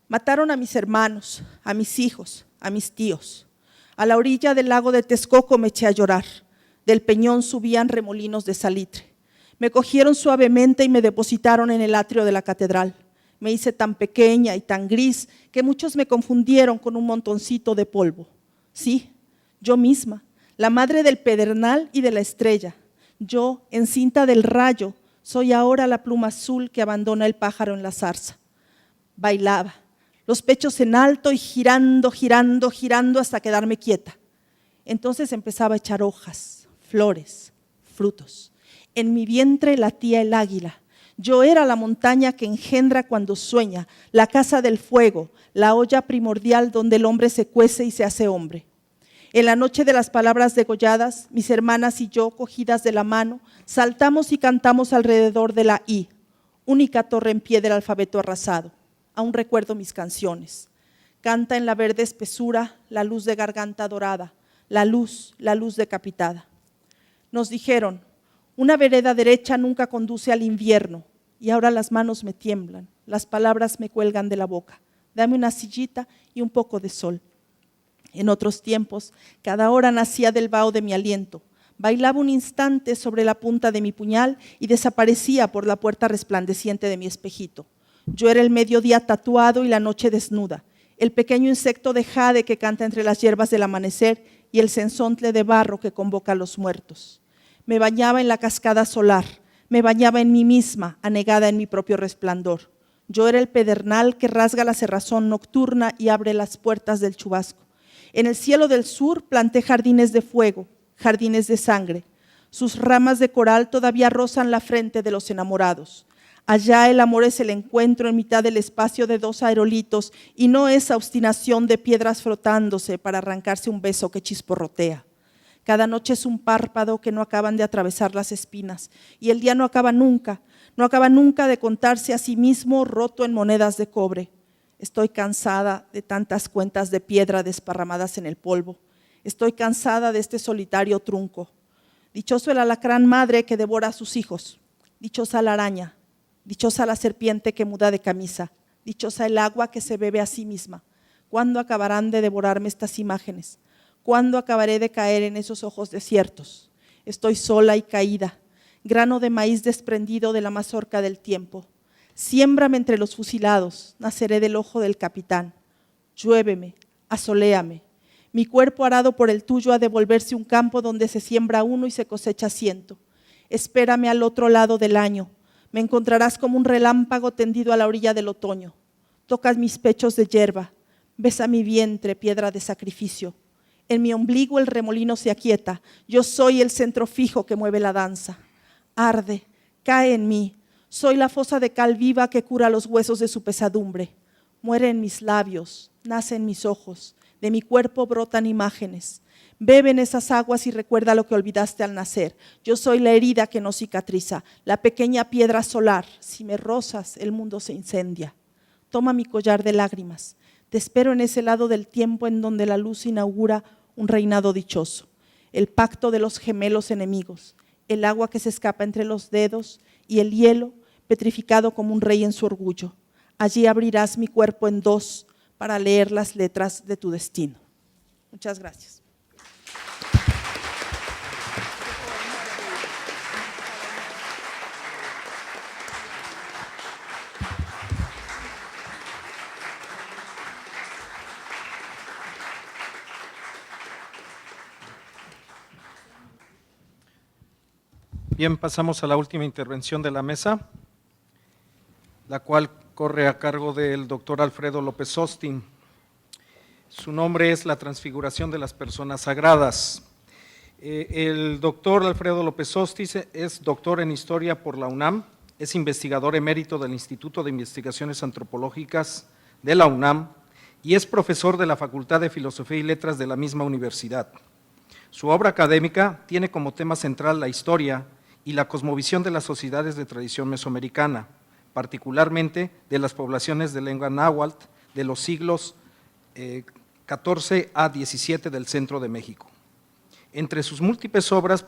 Mataron a mis hermanos, a mis hijos, a mis tíos. A la orilla del lago de Texcoco me eché a llorar. Del peñón subían remolinos de salitre. Me cogieron suavemente y me depositaron en el atrio de la catedral. Me hice tan pequeña y tan gris que muchos me confundieron con un montoncito de polvo. Sí, yo misma, la madre del pedernal y de la estrella. Yo, encinta del rayo, soy ahora la pluma azul que abandona el pájaro en la zarza. Bailaba, los pechos en alto y girando, girando, girando hasta quedarme quieta. Entonces empezaba a echar hojas, flores, frutos. En mi vientre latía el águila. Yo era la montaña que engendra cuando sueña, la casa del fuego, la olla primordial donde el hombre se cuece y se hace hombre. En la noche de las palabras degolladas, mis hermanas y yo, cogidas de la mano, saltamos y cantamos alrededor de la I, única torre en pie del alfabeto arrasado. Aún recuerdo mis canciones. Canta en la verde espesura la luz de garganta dorada, la luz decapitada. Nos dijeron, una vereda derecha nunca conduce al invierno, y ahora las manos me tiemblan, las palabras me cuelgan de la boca. Dame una sillita y un poco de sol. En otros tiempos, cada hora nacía del vaho de mi aliento. Bailaba un instante sobre la punta de mi puñal y desaparecía por la puerta resplandeciente de mi espejito. Yo era el mediodía tatuado y la noche desnuda, el pequeño insecto de jade que canta entre las hierbas del amanecer y el cenzontle de barro que convoca a los muertos. Me bañaba en la cascada solar, me bañaba en mí misma, anegada en mi propio resplandor. Yo era el pedernal que rasga la cerrazón nocturna y abre las puertas del chubasco. En el cielo del sur planté jardines de fuego, jardines de sangre. Sus ramas de coral todavía rozan la frente de los enamorados. Allá el amor es el encuentro en mitad del espacio de dos aerolitos y no esa obstinación de piedras frotándose para arrancarse un beso que chisporrotea. Cada noche es un párpado que no acaban de atravesar las espinas y el día no acaba nunca de contarse a sí mismo roto en monedas de cobre. Estoy cansada de tantas cuentas de piedra desparramadas en el polvo. Estoy cansada de este solitario trunco. Dichoso el alacrán madre que devora a sus hijos. Dichosa la araña. Dichosa la serpiente que muda de camisa. Dichosa el agua que se bebe a sí misma. ¿Cuándo acabarán de devorarme estas imágenes? ¿Cuándo acabaré de caer en esos ojos desiertos? Estoy sola y caída, grano de maíz desprendido de la mazorca del tiempo. Siémbrame entre los fusilados, naceré del ojo del capitán. Lluéveme, asoléame. Mi cuerpo arado por el tuyo ha de volverse un campo donde se siembra uno y se cosecha 100. Espérame al otro lado del año. Me encontrarás como un relámpago tendido a la orilla del otoño. Tocas mis pechos de hierba, besa mi vientre, piedra de sacrificio. En mi ombligo el remolino se aquieta, yo soy el centro fijo que mueve la danza. Arde, cae en mí, soy la fosa de cal viva que cura los huesos de su pesadumbre. Muere en mis labios, nace en mis ojos, de mi cuerpo brotan imágenes. Bebe en esas aguas y recuerda lo que olvidaste al nacer. Yo soy la herida que no cicatriza, la pequeña piedra solar. Si me rozas, el mundo se incendia. Toma mi collar de lágrimas. Te espero en ese lado del tiempo en donde la luz inaugura un reinado dichoso. El pacto de los gemelos enemigos, el agua que se escapa entre los dedos y el hielo petrificado como un rey en su orgullo. Allí abrirás mi cuerpo en dos para leer las letras de tu destino. Muchas gracias. Bien, pasamos a la última intervención de la mesa, la cual corre a cargo del doctor Alfredo López Austin. Su nombre es La transfiguración de las personas sagradas. El doctor Alfredo López Austin es doctor en Historia por la UNAM, es investigador emérito del Instituto de Investigaciones Antropológicas de la UNAM y es profesor de la Facultad de Filosofía y Letras de la misma universidad. Su obra académica tiene como tema central la historia y la cosmovisión de las sociedades de tradición mesoamericana, particularmente de las poblaciones de lengua náhuatl de los siglos XIV a XVII del centro de México. Entre sus múltiples obras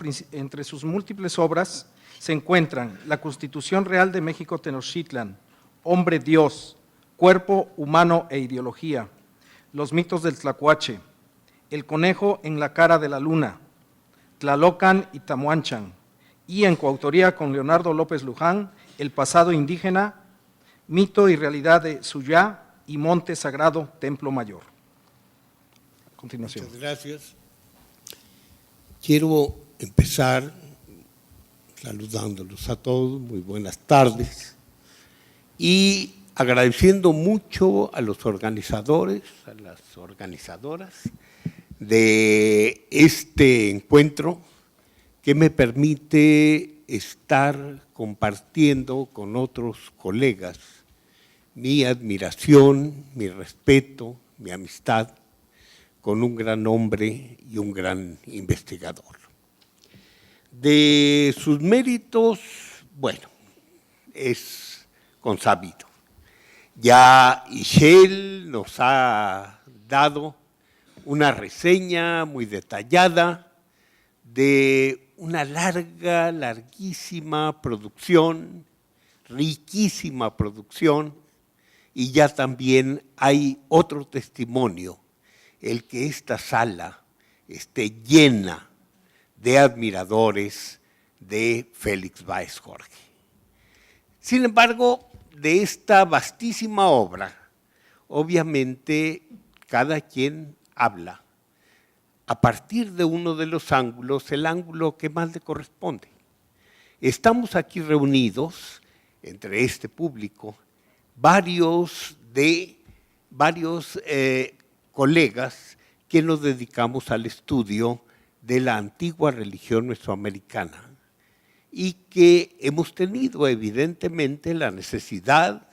se encuentran La Constitución Real de México Tenochtitlan, Hombre Dios, Cuerpo Humano e Ideología, Los mitos del Tlacuache, El conejo en la cara de la luna, Tlalocan y Tamuanchan, y en coautoría con Leonardo López Luján, El pasado indígena, Mito y realidad de Suyá y Monte Sagrado, Templo Mayor. A continuación. Muchas gracias. Quiero empezar saludándolos a todos, muy buenas tardes, y agradeciendo mucho a los organizadores, a las organizadoras de este encuentro que me permite estar compartiendo con otros colegas mi admiración, mi respeto, mi amistad con un gran hombre y un gran investigador. De sus méritos, bueno, es consabido. Ya Ishel nos ha dado una reseña muy detallada de una larguísima producción, riquísima producción, y ya también hay otro testimonio el que esta sala esté llena de admiradores de Félix Báez Jorge. Sin embargo, de esta vastísima obra, obviamente cada quien habla a partir de uno de los ángulos, el ángulo que más le corresponde. Estamos aquí reunidos, entre este público, varios colegas que nos dedicamos al estudio de la antigua religión mesoamericana y que hemos tenido evidentemente la necesidad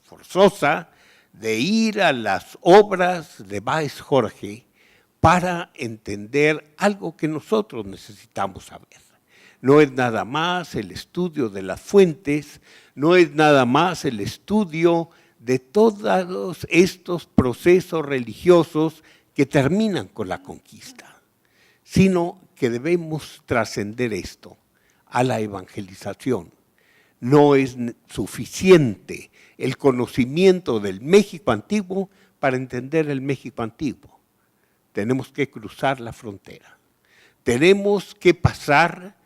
forzosa de ir a las obras de Báez Jorge para entender algo que nosotros necesitamos saber. No es nada más el estudio de las fuentes, no es nada más el estudio de todos estos procesos religiosos que terminan con la conquista, sino que debemos trascender esto a la evangelización. No es suficiente el conocimiento del México antiguo para entender el México antiguo. Tenemos que cruzar la frontera. Tenemos que pasar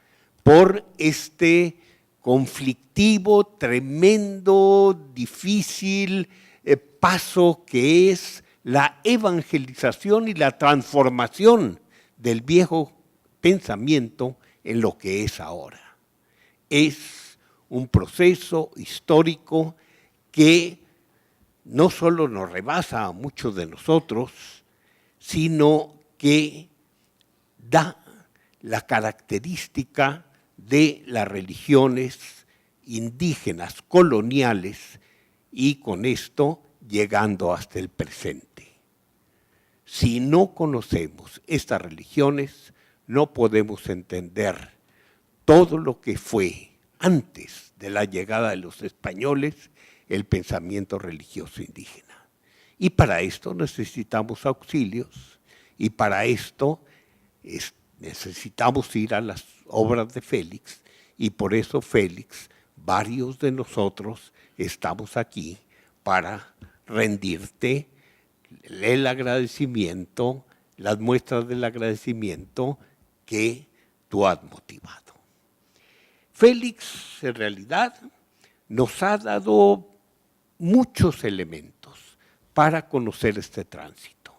por este conflictivo, tremendo, difícil paso que es la evangelización y la transformación del viejo pensamiento en lo que es ahora. Es un proceso histórico que no solo nos rebasa a muchos de nosotros, sino que da la característica de las religiones indígenas coloniales y con esto llegando hasta el presente. Si no conocemos estas religiones, no podemos entender todo lo que fue antes de la llegada de los españoles el pensamiento religioso indígena. Y para esto necesitamos auxilios y para esto necesitamos ir a las obras de Félix y por eso Félix, varios de nosotros estamos aquí para rendirte el agradecimiento, las muestras del agradecimiento que tú has motivado. Félix, en realidad, nos ha dado muchos elementos para conocer este tránsito.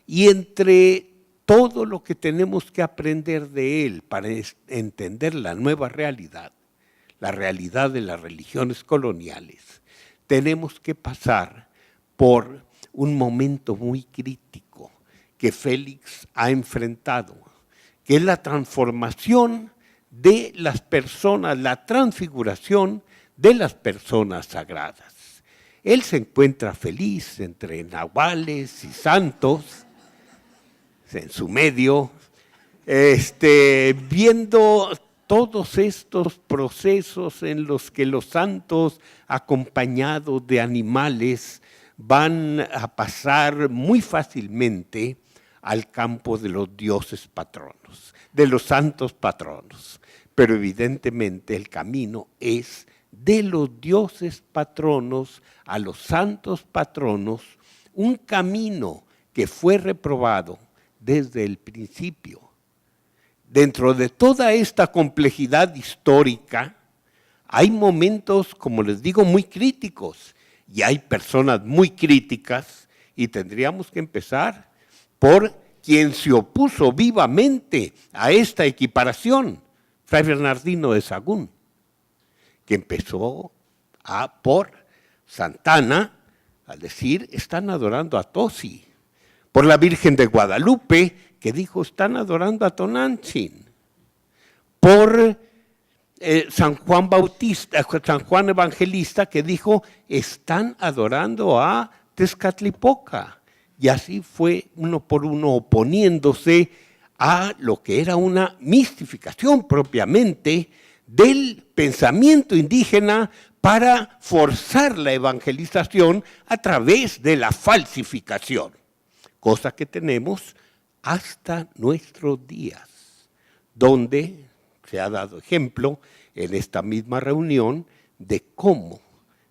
Y entre todo lo que tenemos que aprender de él para entender la nueva realidad, la realidad de las religiones coloniales, tenemos que pasar por un momento muy crítico que Félix ha enfrentado, que es la transformación de las personas, la transfiguración de las personas sagradas. Él se encuentra feliz entre nahuales y santos, en su medio, viendo todos estos procesos en los que los santos, acompañados de animales, van a pasar muy fácilmente al campo de los dioses patronos, de los santos patronos. Pero evidentemente el camino es de los dioses patronos a los santos patronos, un camino que fue reprobado desde el principio. Dentro de toda esta complejidad histórica, hay momentos, como les digo, muy críticos y hay personas muy críticas y tendríamos que empezar por quien se opuso vivamente a esta equiparación, Fray Bernardino de Sahagún, que empezó por Santana a decir, están adorando a Tosi, por la Virgen de Guadalupe, que dijo, están adorando a Tonantzin, por San Juan Bautista, San Juan Evangelista, que dijo, están adorando a Tezcatlipoca. Y así fue uno por uno oponiéndose a lo que era una mistificación propiamente del pensamiento indígena para forzar la evangelización a través de la falsificación, cosa que tenemos hasta nuestros días, donde se ha dado ejemplo en esta misma reunión de cómo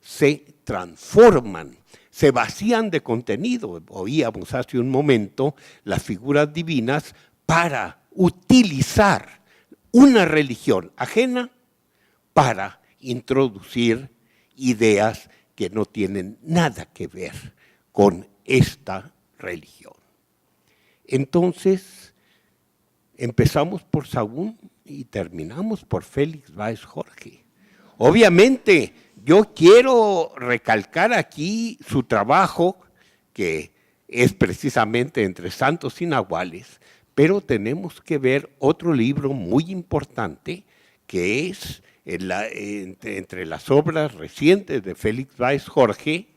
se transforman, se vacían de contenido. Oíamos hace un momento las figuras divinas para utilizar una religión ajena para introducir ideas que no tienen nada que ver con esta religión. Entonces, empezamos por Sahagún y terminamos por Félix Báez Jorge. Obviamente, yo quiero recalcar aquí su trabajo, que es precisamente Entre Santos y Nahuales, pero tenemos que ver otro libro muy importante, que es entre las obras recientes de Félix Báez Jorge,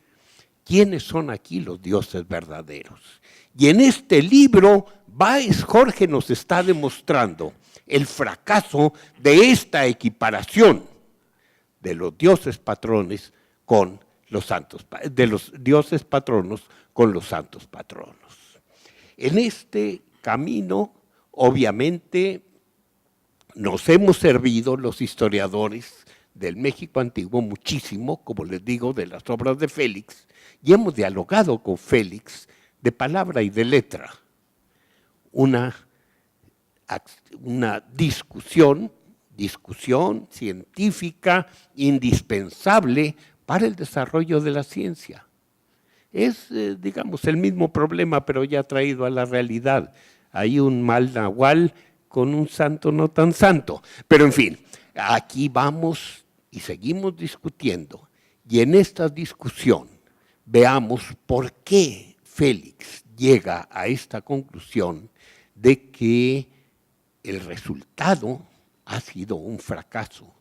¿quiénes son aquí los dioses verdaderos? Y en este libro, Báez Jorge nos está demostrando el fracaso de esta equiparación de los dioses patrones con los santos, de los dioses patronos con los santos patronos. En este camino, obviamente, nos hemos servido los historiadores del México antiguo muchísimo, como les digo, de las obras de Félix, y hemos dialogado con Félix de palabra y de letra. Una discusión científica indispensable para el desarrollo de la ciencia. Es, digamos, el mismo problema, pero ya traído a la realidad. Hay un mal nahual con un santo no tan santo. Pero en fin, aquí vamos y seguimos discutiendo. Y en esta discusión veamos por qué Félix llega a esta conclusión de que el resultado ha sido un fracaso.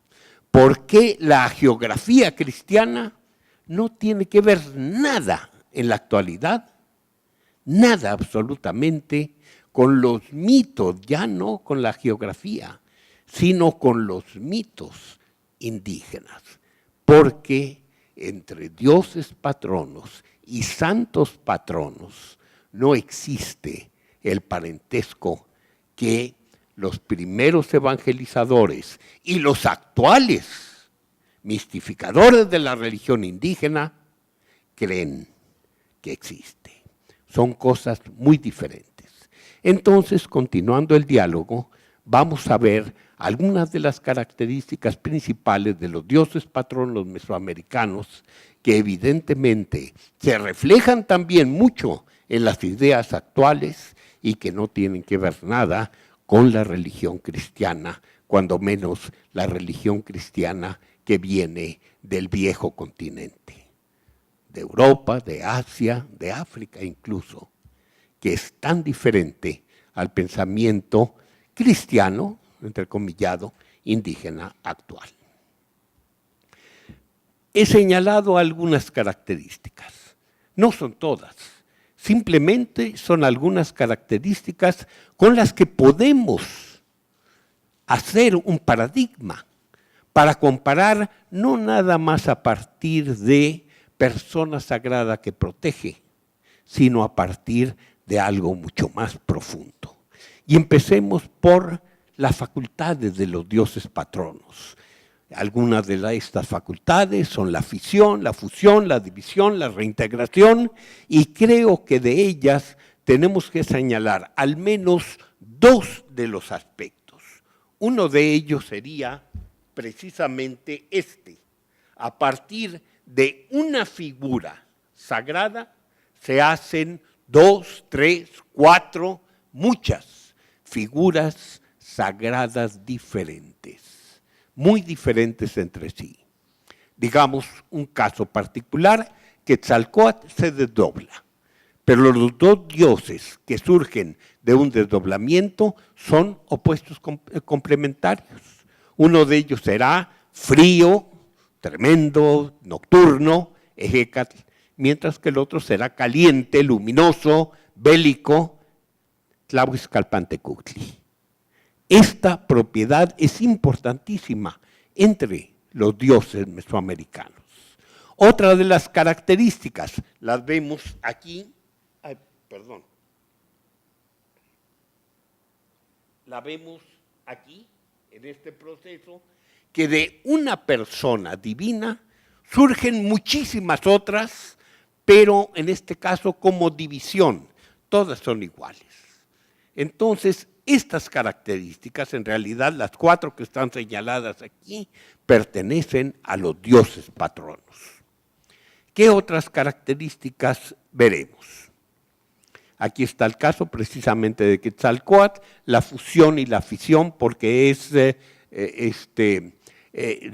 ¿Por qué la geografía cristiana no tiene que ver nada en la actualidad? Nada absolutamente con los mitos, ya no con la geografía, sino con los mitos indígenas. Porque entre dioses patronos y santos patronos no existe el parentesco que los primeros evangelizadores y los actuales mistificadores de la religión indígena creen que existe. Son cosas muy diferentes. Entonces, continuando el diálogo, vamos a ver algunas de las características principales de los dioses patronos mesoamericanos que evidentemente se reflejan también mucho en las ideas actuales y que no tienen que ver nada con la religión cristiana, cuando menos la religión cristiana que viene del viejo continente, de Europa, de Asia, de África incluso, que es tan diferente al pensamiento cristiano, entrecomillado, indígena actual. He señalado algunas características, no son todas, simplemente son algunas características con las que podemos hacer un paradigma para comparar no nada más a partir de persona sagrada que protege, sino a partir de algo mucho más profundo. Y empecemos por las facultades de los dioses patronos. Algunas de estas facultades son la fisión, la fusión, la división, la reintegración, y creo que de ellas tenemos que señalar al menos dos de los aspectos. Uno de ellos sería precisamente este. A partir de una figura sagrada se hacen 2, 3, 4, muchas figuras sagradas diferentes, muy diferentes entre sí. Digamos un caso particular, Quetzalcóatl se desdobla, pero los dos dioses que surgen de un desdoblamiento son opuestos complementarios. Uno de ellos será frío, tremendo, nocturno, Ejecatl, mientras que el otro será caliente, luminoso, bélico, Tlahuizcalpantecutli. Esta propiedad es importantísima entre los dioses mesoamericanos. Otra de las características las vemos aquí, la vemos aquí, en este proceso, que de una persona divina surgen muchísimas otras, pero en este caso como división, todas son iguales. Entonces, estas características, en realidad las 4 que están señaladas aquí, pertenecen a los dioses patronos. ¿Qué otras características veremos? Aquí está el caso precisamente de Quetzalcóatl, la fusión y la fisión, porque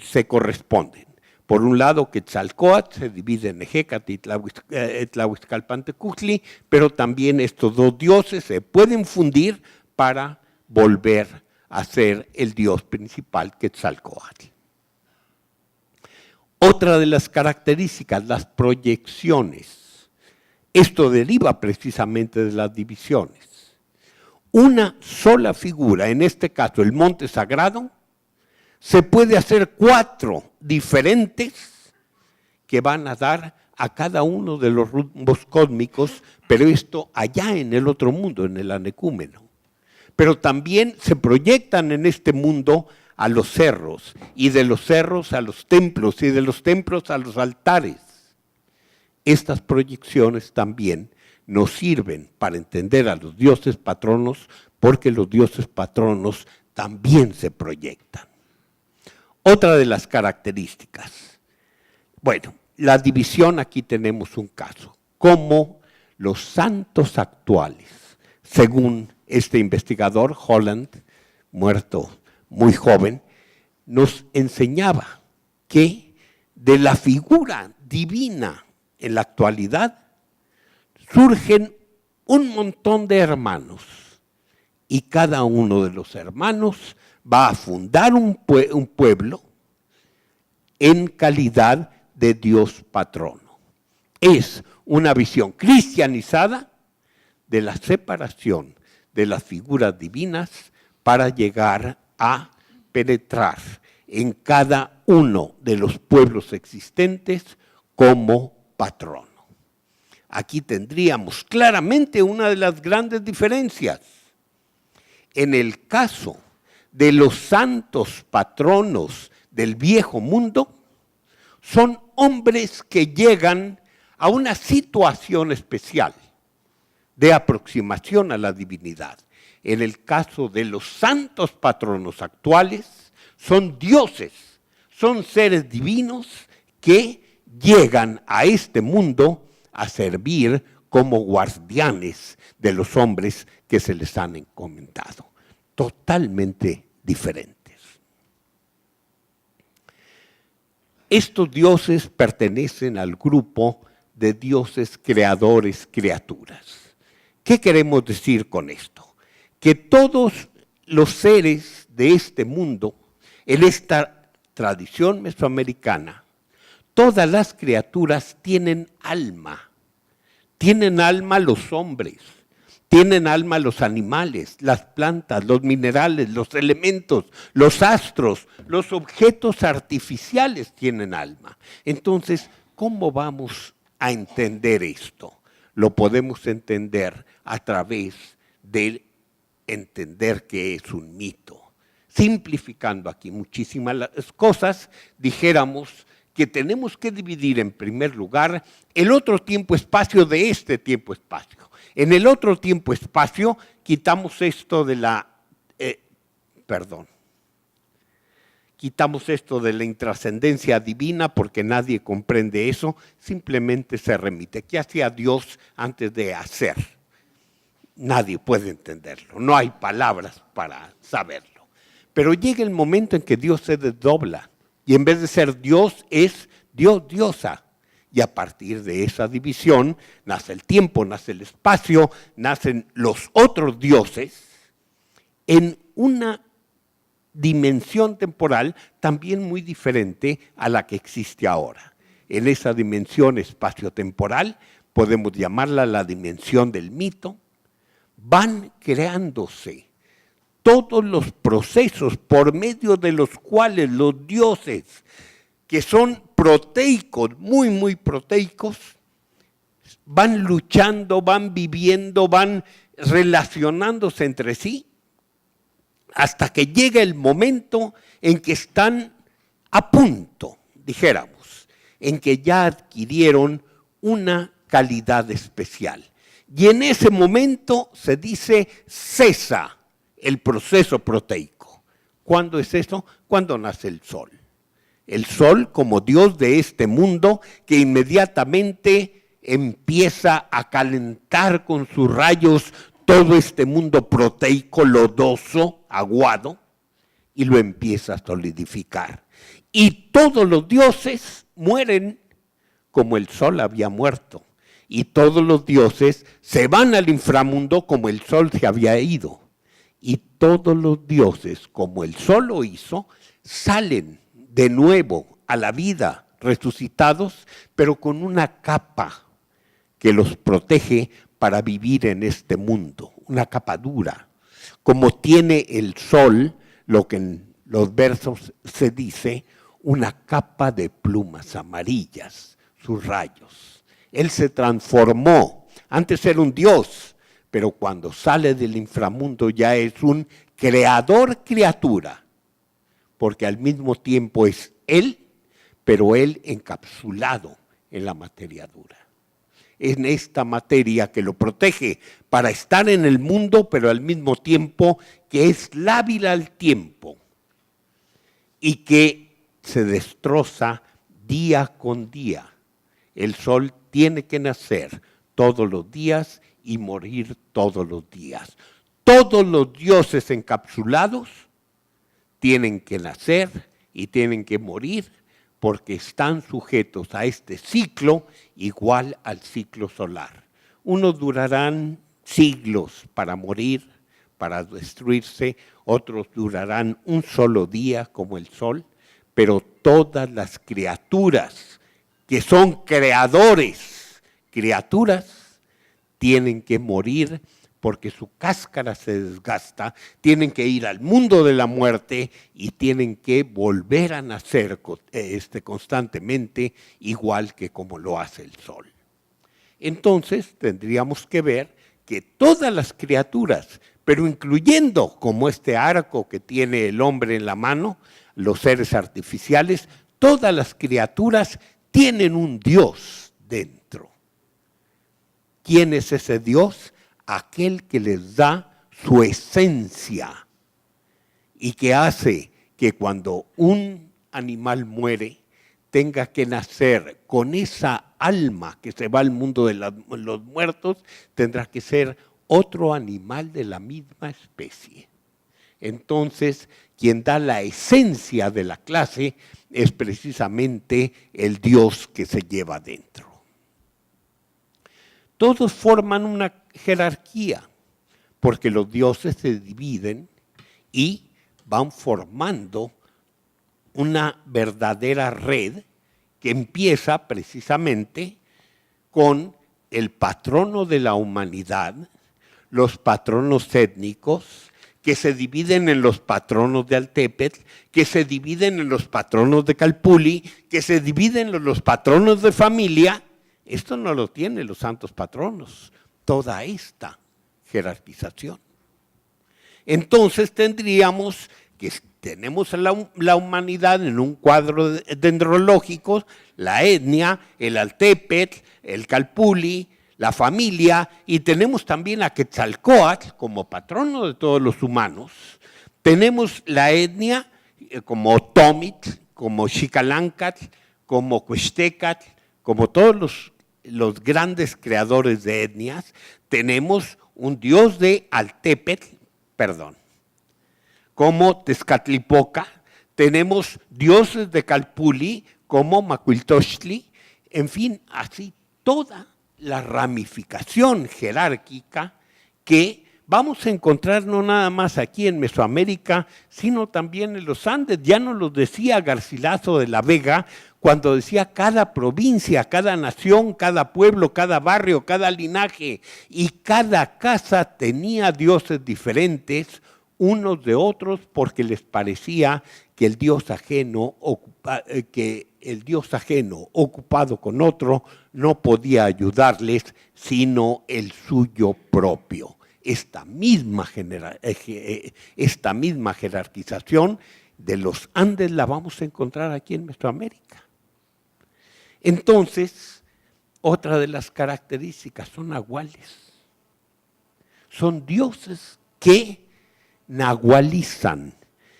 se corresponden. Por un lado, Quetzalcóatl se divide en Ejecatl y Tlahuizcalpantecutli, pero también estos 2 dioses se pueden fundir para volver a ser el dios principal, Quetzalcóatl. Otra de las características, las proyecciones. Esto deriva precisamente de las divisiones. Una sola figura, en este caso el monte sagrado, se puede hacer 4 diferentes que van a dar a cada uno de los rumbos cósmicos, pero esto allá en el otro mundo, en el anecúmeno. Pero también se proyectan en este mundo a los cerros, y de los cerros a los templos, y de los templos a los altares. Estas proyecciones también nos sirven para entender a los dioses patronos, porque los dioses patronos también se proyectan. Otra de las características, bueno, la división, aquí tenemos un caso, como los santos actuales, según este investigador, Holland, muerto muy joven, nos enseñaba que de la figura divina en la actualidad surgen un montón de hermanos, y cada uno de los hermanos va a fundar un pueblo en calidad de Dios patrono. Es una visión cristianizada de la separación de las figuras divinas para llegar a penetrar en cada uno de los pueblos existentes como patrono. Aquí tendríamos claramente una de las grandes diferencias. En el caso de los santos patronos del viejo mundo, son hombres que llegan a una situación especial de aproximación a la divinidad. En el caso de los santos patronos actuales, son dioses, son seres divinos que llegan a este mundo a servir como guardianes de los hombres que se les han encomendado. Totalmente diferentes. Estos dioses pertenecen al grupo de dioses creadores, criaturas. ¿Qué queremos decir con esto? Que todos los seres de este mundo, en esta tradición mesoamericana, todas las criaturas tienen alma. Tienen alma los hombres, tienen alma los animales, las plantas, los minerales, los elementos, los astros, los objetos artificiales tienen alma. Entonces, ¿cómo vamos a entender esto? Lo podemos entender a través de entender que es un mito. Simplificando aquí muchísimas las cosas, dijéramos que tenemos que dividir en primer lugar el otro tiempo-espacio de este tiempo-espacio. En el otro tiempo-espacio quitamos esto de la, quitamos esto de la intrascendencia divina porque nadie comprende eso, simplemente se remite. ¿Qué hacía Dios antes de hacer? Nadie puede entenderlo, no hay palabras para saberlo. Pero llega el momento en que Dios se desdobla y en vez de ser Dios es Dios, diosa. Y a partir de esa división nace el tiempo, nace el espacio, nacen los otros dioses en una dimensión temporal también muy diferente a la que existe ahora. En esa dimensión espacio-temporal podemos llamarla la dimensión del mito. Van creándose todos los procesos por medio de los cuales los dioses, que son proteicos, muy, muy proteicos, van luchando, van viviendo, van relacionándose entre sí, hasta que llega el momento en que están a punto, dijéramos, en que ya adquirieron una calidad especial. Y en ese momento se dice cesa el proceso proteico. ¿Cuándo es eso? Cuando nace el sol. El sol como Dios de este mundo que inmediatamente empieza a calentar con sus rayos todo este mundo proteico, lodoso, aguado, y lo empieza a solidificar. Y todos los dioses mueren como el sol había muerto. Y todos los dioses se van al inframundo como el sol se había ido. Y todos los dioses, como el sol lo hizo, salen de nuevo a la vida resucitados, pero con una capa que los protege para vivir en este mundo, una capa dura. Como tiene el sol, lo que en los versos se dice, una capa de plumas amarillas, sus rayos. Él se transformó, antes era un dios, pero cuando sale del inframundo ya es un creador-criatura, porque al mismo tiempo es él, pero él encapsulado en la materia dura. En esta materia que lo protege para estar en el mundo, pero al mismo tiempo que es lábil al tiempo y que se destroza día con día. El sol tiene que nacer todos los días y morir todos los días. Todos los dioses encapsulados tienen que nacer y tienen que morir porque están sujetos a este ciclo igual al ciclo solar. Unos durarán siglos para morir, para destruirse, otros durarán un solo día como el sol, pero todas las criaturas que son creadores, criaturas, tienen que morir porque su cáscara se desgasta, tienen que ir al mundo de la muerte y tienen que volver a nacer constantemente, igual que como lo hace el sol. Entonces tendríamos que ver que todas las criaturas, pero incluyendo como este arco que tiene el hombre en la mano, los seres artificiales, todas las criaturas tienen un Dios dentro. ¿Quién es ese Dios? Aquel que les da su esencia y que hace que cuando un animal muere tenga que nacer con esa alma que se va al mundo de los muertos, tendrá que ser otro animal de la misma especie. Entonces, quien da la esencia de la clase es precisamente el Dios que se lleva dentro. Todos forman una jerarquía, porque los dioses se dividen y van formando una verdadera red que empieza precisamente con el patrono de la humanidad, los patronos étnicos, que se dividen en los patronos de Altepetl, que se dividen en los patronos de Calpulli, que se dividen en los patronos de familia. Esto no lo tienen los santos patronos, toda esta jerarquización. Entonces tendríamos que tenemos la humanidad en un cuadro dendrológico, la etnia, el Altepetl, el Calpulli, la familia, y tenemos también a Quetzalcóatl como patrono de todos los humanos. Tenemos la etnia como Otomitl, como Xicalancatl, como Cuixtecatl, como todos los grandes creadores de etnias. Tenemos un dios de Altepetl, como Tezcatlipoca, tenemos dioses de Calpulli como Macuiltochtli, en fin, así toda la ramificación jerárquica que vamos a encontrar no nada más aquí en Mesoamérica, sino también en los Andes. Ya nos lo decía Garcilaso de la Vega cuando decía cada provincia, cada nación, cada pueblo, cada barrio, cada linaje y cada casa tenía dioses diferentes unos de otros porque les parecía que el dios ajeno ocupado con otro no podía ayudarles sino el suyo propio. Esta misma jerarquización de los Andes la vamos a encontrar aquí en Mesoamérica. Entonces, otra de las características, son nahuales. Son dioses que nahualizan.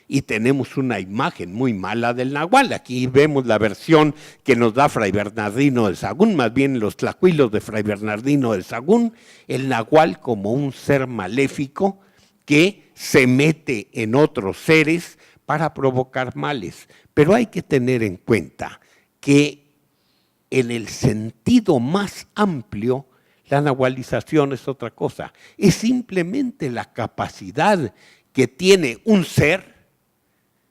Y tenemos una imagen muy mala del nahual. Aquí vemos la versión que nos da Fray Bernardino de Sahagún, más bien los tlacuilos de Fray Bernardino de Sahagún, el nahual como un ser maléfico que se mete en otros seres para provocar males. Pero hay que tener en cuenta que en el sentido más amplio, la nahualización es otra cosa. Es simplemente la capacidad que tiene un ser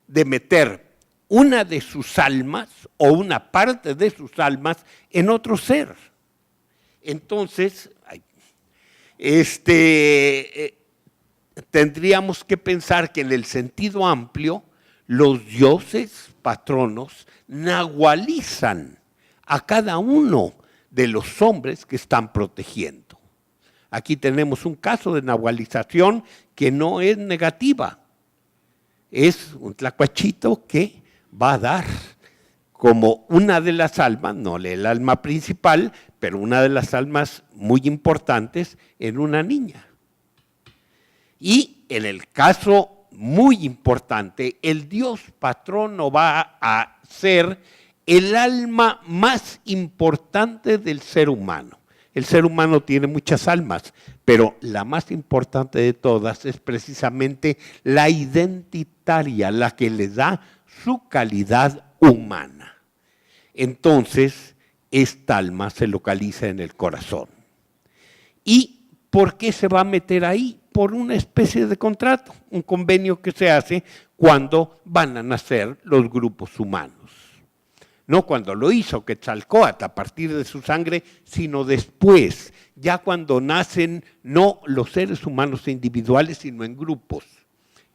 de meter una de sus almas o una parte de sus almas en otro ser. Entonces, tendríamos que pensar que en el sentido amplio, los dioses patronos nahualizan a cada uno de los hombres que están protegiendo. Aquí tenemos un caso de nahualización que no es negativa. Es un tlacuachito que va a dar como una de las almas, no el alma principal, pero una de las almas muy importantes en una niña. Y en el caso muy importante, el dios patrono va a ser el alma más importante del ser humano. El ser humano tiene muchas almas, pero la más importante de todas es precisamente la identitaria, la que le da su calidad humana. Entonces, esta alma se localiza en el corazón. ¿Y por qué se va a meter ahí? Por una especie de contrato, un convenio que se hace cuando van a nacer los grupos humanos. No cuando lo hizo Quetzalcóatl a partir de su sangre, sino después, ya cuando nacen no los seres humanos individuales, sino en grupos.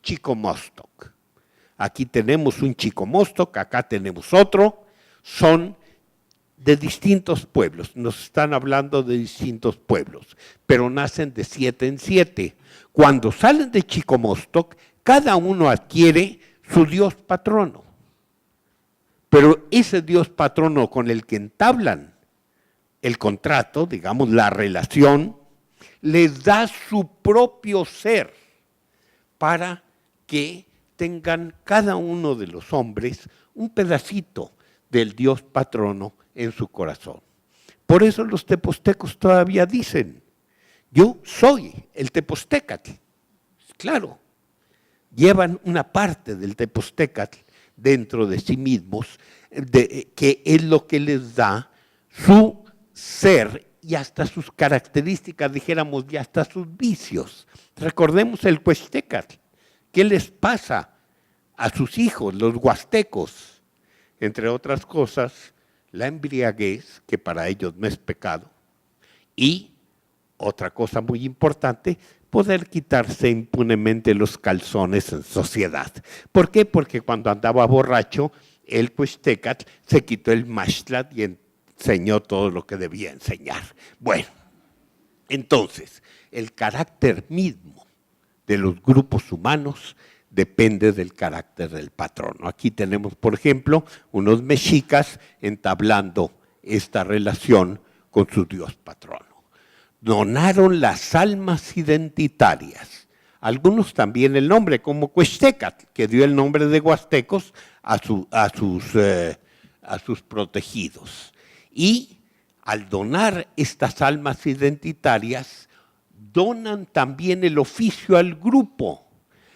Chicomostoc. Aquí tenemos un Chicomostoc, acá tenemos otro, son de distintos pueblos, nos están hablando de distintos pueblos, pero nacen de 7 en 7. Cuando salen de Chicomostoc, cada uno adquiere su dios patrono. Pero ese dios patrono con el que entablan el contrato, digamos la relación, les da su propio ser para que tengan cada uno de los hombres un pedacito del dios patrono en su corazón. Por eso los tepoztecos todavía dicen, yo soy el tepoztécatl. Claro, llevan una parte del tepoztécatl dentro de sí mismos, que es lo que les da su ser y hasta sus características, dijéramos, y hasta sus vicios. Recordemos el huastecatl. ¿Qué les pasa a sus hijos, los huastecos? Entre otras cosas, la embriaguez, que para ellos no es pecado, y otra cosa muy importante, poder quitarse impunemente los calzones en sociedad. ¿Por qué? Porque cuando andaba borracho, el huastecatl se quitó el maxtlatl y enseñó todo lo que debía enseñar. Bueno, entonces, el carácter mismo de los grupos humanos depende del carácter del patrono. Aquí tenemos, por ejemplo, unos mexicas entablando esta relación con su dios patrono. Donaron las almas identitarias, algunos también el nombre, como Huastecatl, que dio el nombre de huastecos a sus protegidos. Y al donar estas almas identitarias, donan también el oficio al grupo.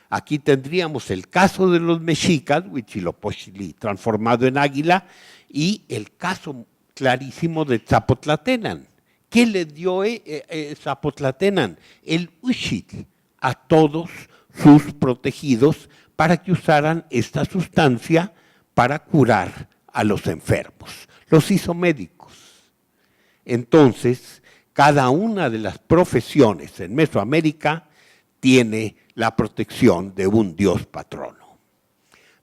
Aquí tendríamos el caso de los mexicas, Huitzilopochtli transformado en águila, y el caso clarísimo de Zapotlatenan. ¿Qué le dio Zapotlatenan? El uxitl a todos sus protegidos para que usaran esta sustancia para curar a los enfermos. Los hizo médicos. Entonces, cada una de las profesiones en Mesoamérica tiene la protección de un dios patrono.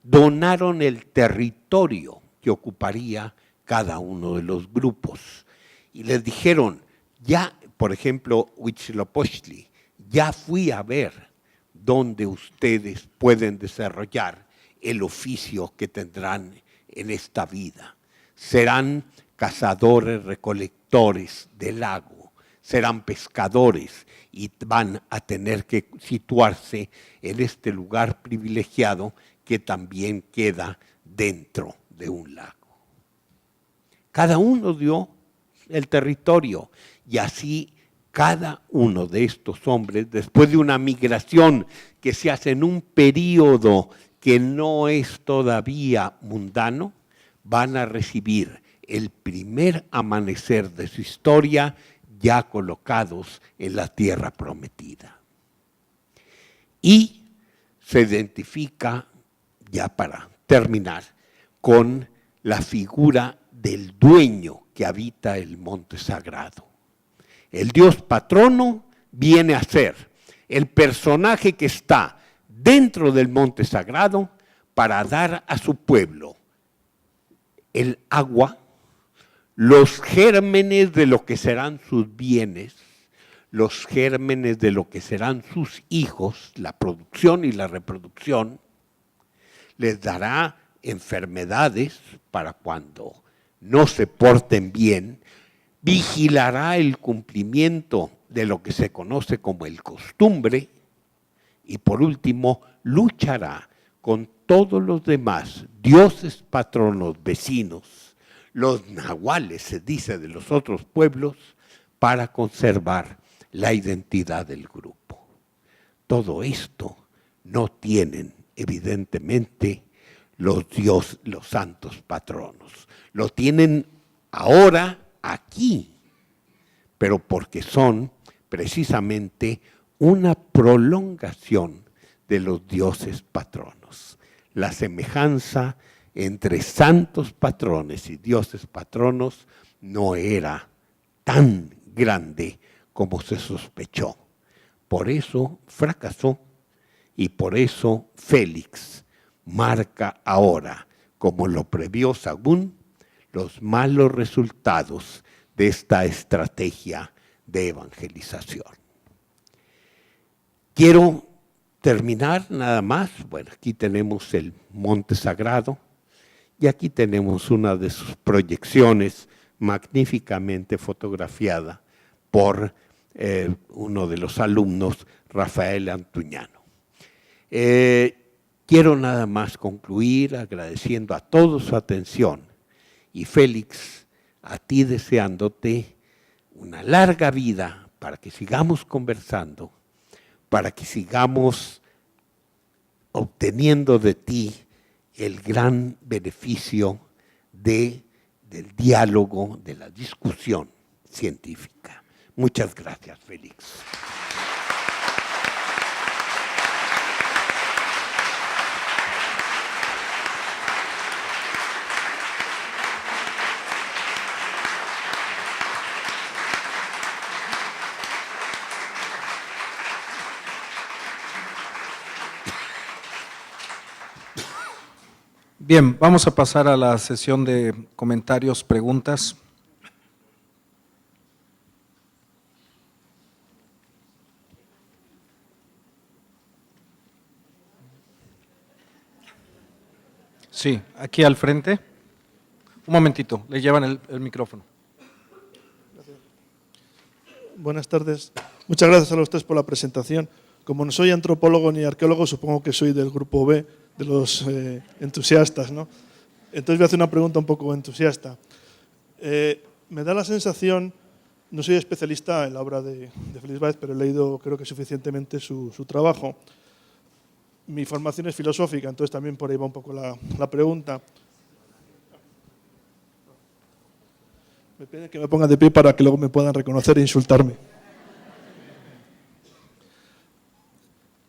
Donaron el territorio que ocuparía cada uno de los grupos. Y les dijeron, ya, por ejemplo, Huitzilopochtli, ya fui a ver dónde ustedes pueden desarrollar el oficio que tendrán en esta vida. Serán cazadores, recolectores del lago, serán pescadores y van a tener que situarse en este lugar privilegiado que también queda dentro de un lago. Cada uno dio el territorio y así cada uno de estos hombres, después de una migración que se hace en un periodo que no es todavía mundano, van a recibir el primer amanecer de su historia ya colocados en la tierra prometida. Y se identifica, ya para terminar, con la figura del dueño que habita el monte sagrado. El Dios patrono viene a ser el personaje que está dentro del monte sagrado para dar a su pueblo el agua, los gérmenes de lo que serán sus bienes, los gérmenes de lo que serán sus hijos, la producción y la reproducción, les dará enfermedades para cuando no se porten bien, vigilará el cumplimiento de lo que se conoce como el costumbre y por último luchará con todos los demás dioses patronos vecinos, los nahuales se dice de los otros pueblos, para conservar la identidad del grupo. Todo esto no tienen evidentemente los santos patronos. Lo tienen ahora aquí, pero porque son precisamente una prolongación de los dioses patronos. La semejanza entre santos patrones y dioses patronos no era tan grande como se sospechó. Por eso fracasó y por eso Félix marca ahora, como lo previó Sagún, los malos resultados de esta estrategia de evangelización. Quiero terminar nada más. Bueno, aquí tenemos el monte sagrado y aquí tenemos una de sus proyecciones magníficamente fotografiada por uno de los alumnos, Rafael Antuñano. Quiero nada más concluir agradeciendo a todos su atención y Félix, a ti deseándote una larga vida para que sigamos conversando, para que sigamos obteniendo de ti el gran beneficio del diálogo, de la discusión científica. Muchas gracias, Félix. Bien, vamos a pasar a la sesión de comentarios, preguntas. Sí, aquí al frente. Un momentito, le llevan el micrófono. Buenas tardes. Muchas gracias a los tres por la presentación. Como no soy antropólogo ni arqueólogo, supongo que soy del grupo B, de los entusiastas, ¿no? Entonces voy a hacer una pregunta un poco entusiasta. Me da la sensación, no soy especialista en la obra de Félix Báez, pero he leído creo que suficientemente su trabajo. Mi formación es filosófica, entonces también por ahí va un poco la pregunta. Me piden que me ponga de pie para que luego me puedan reconocer e insultarme.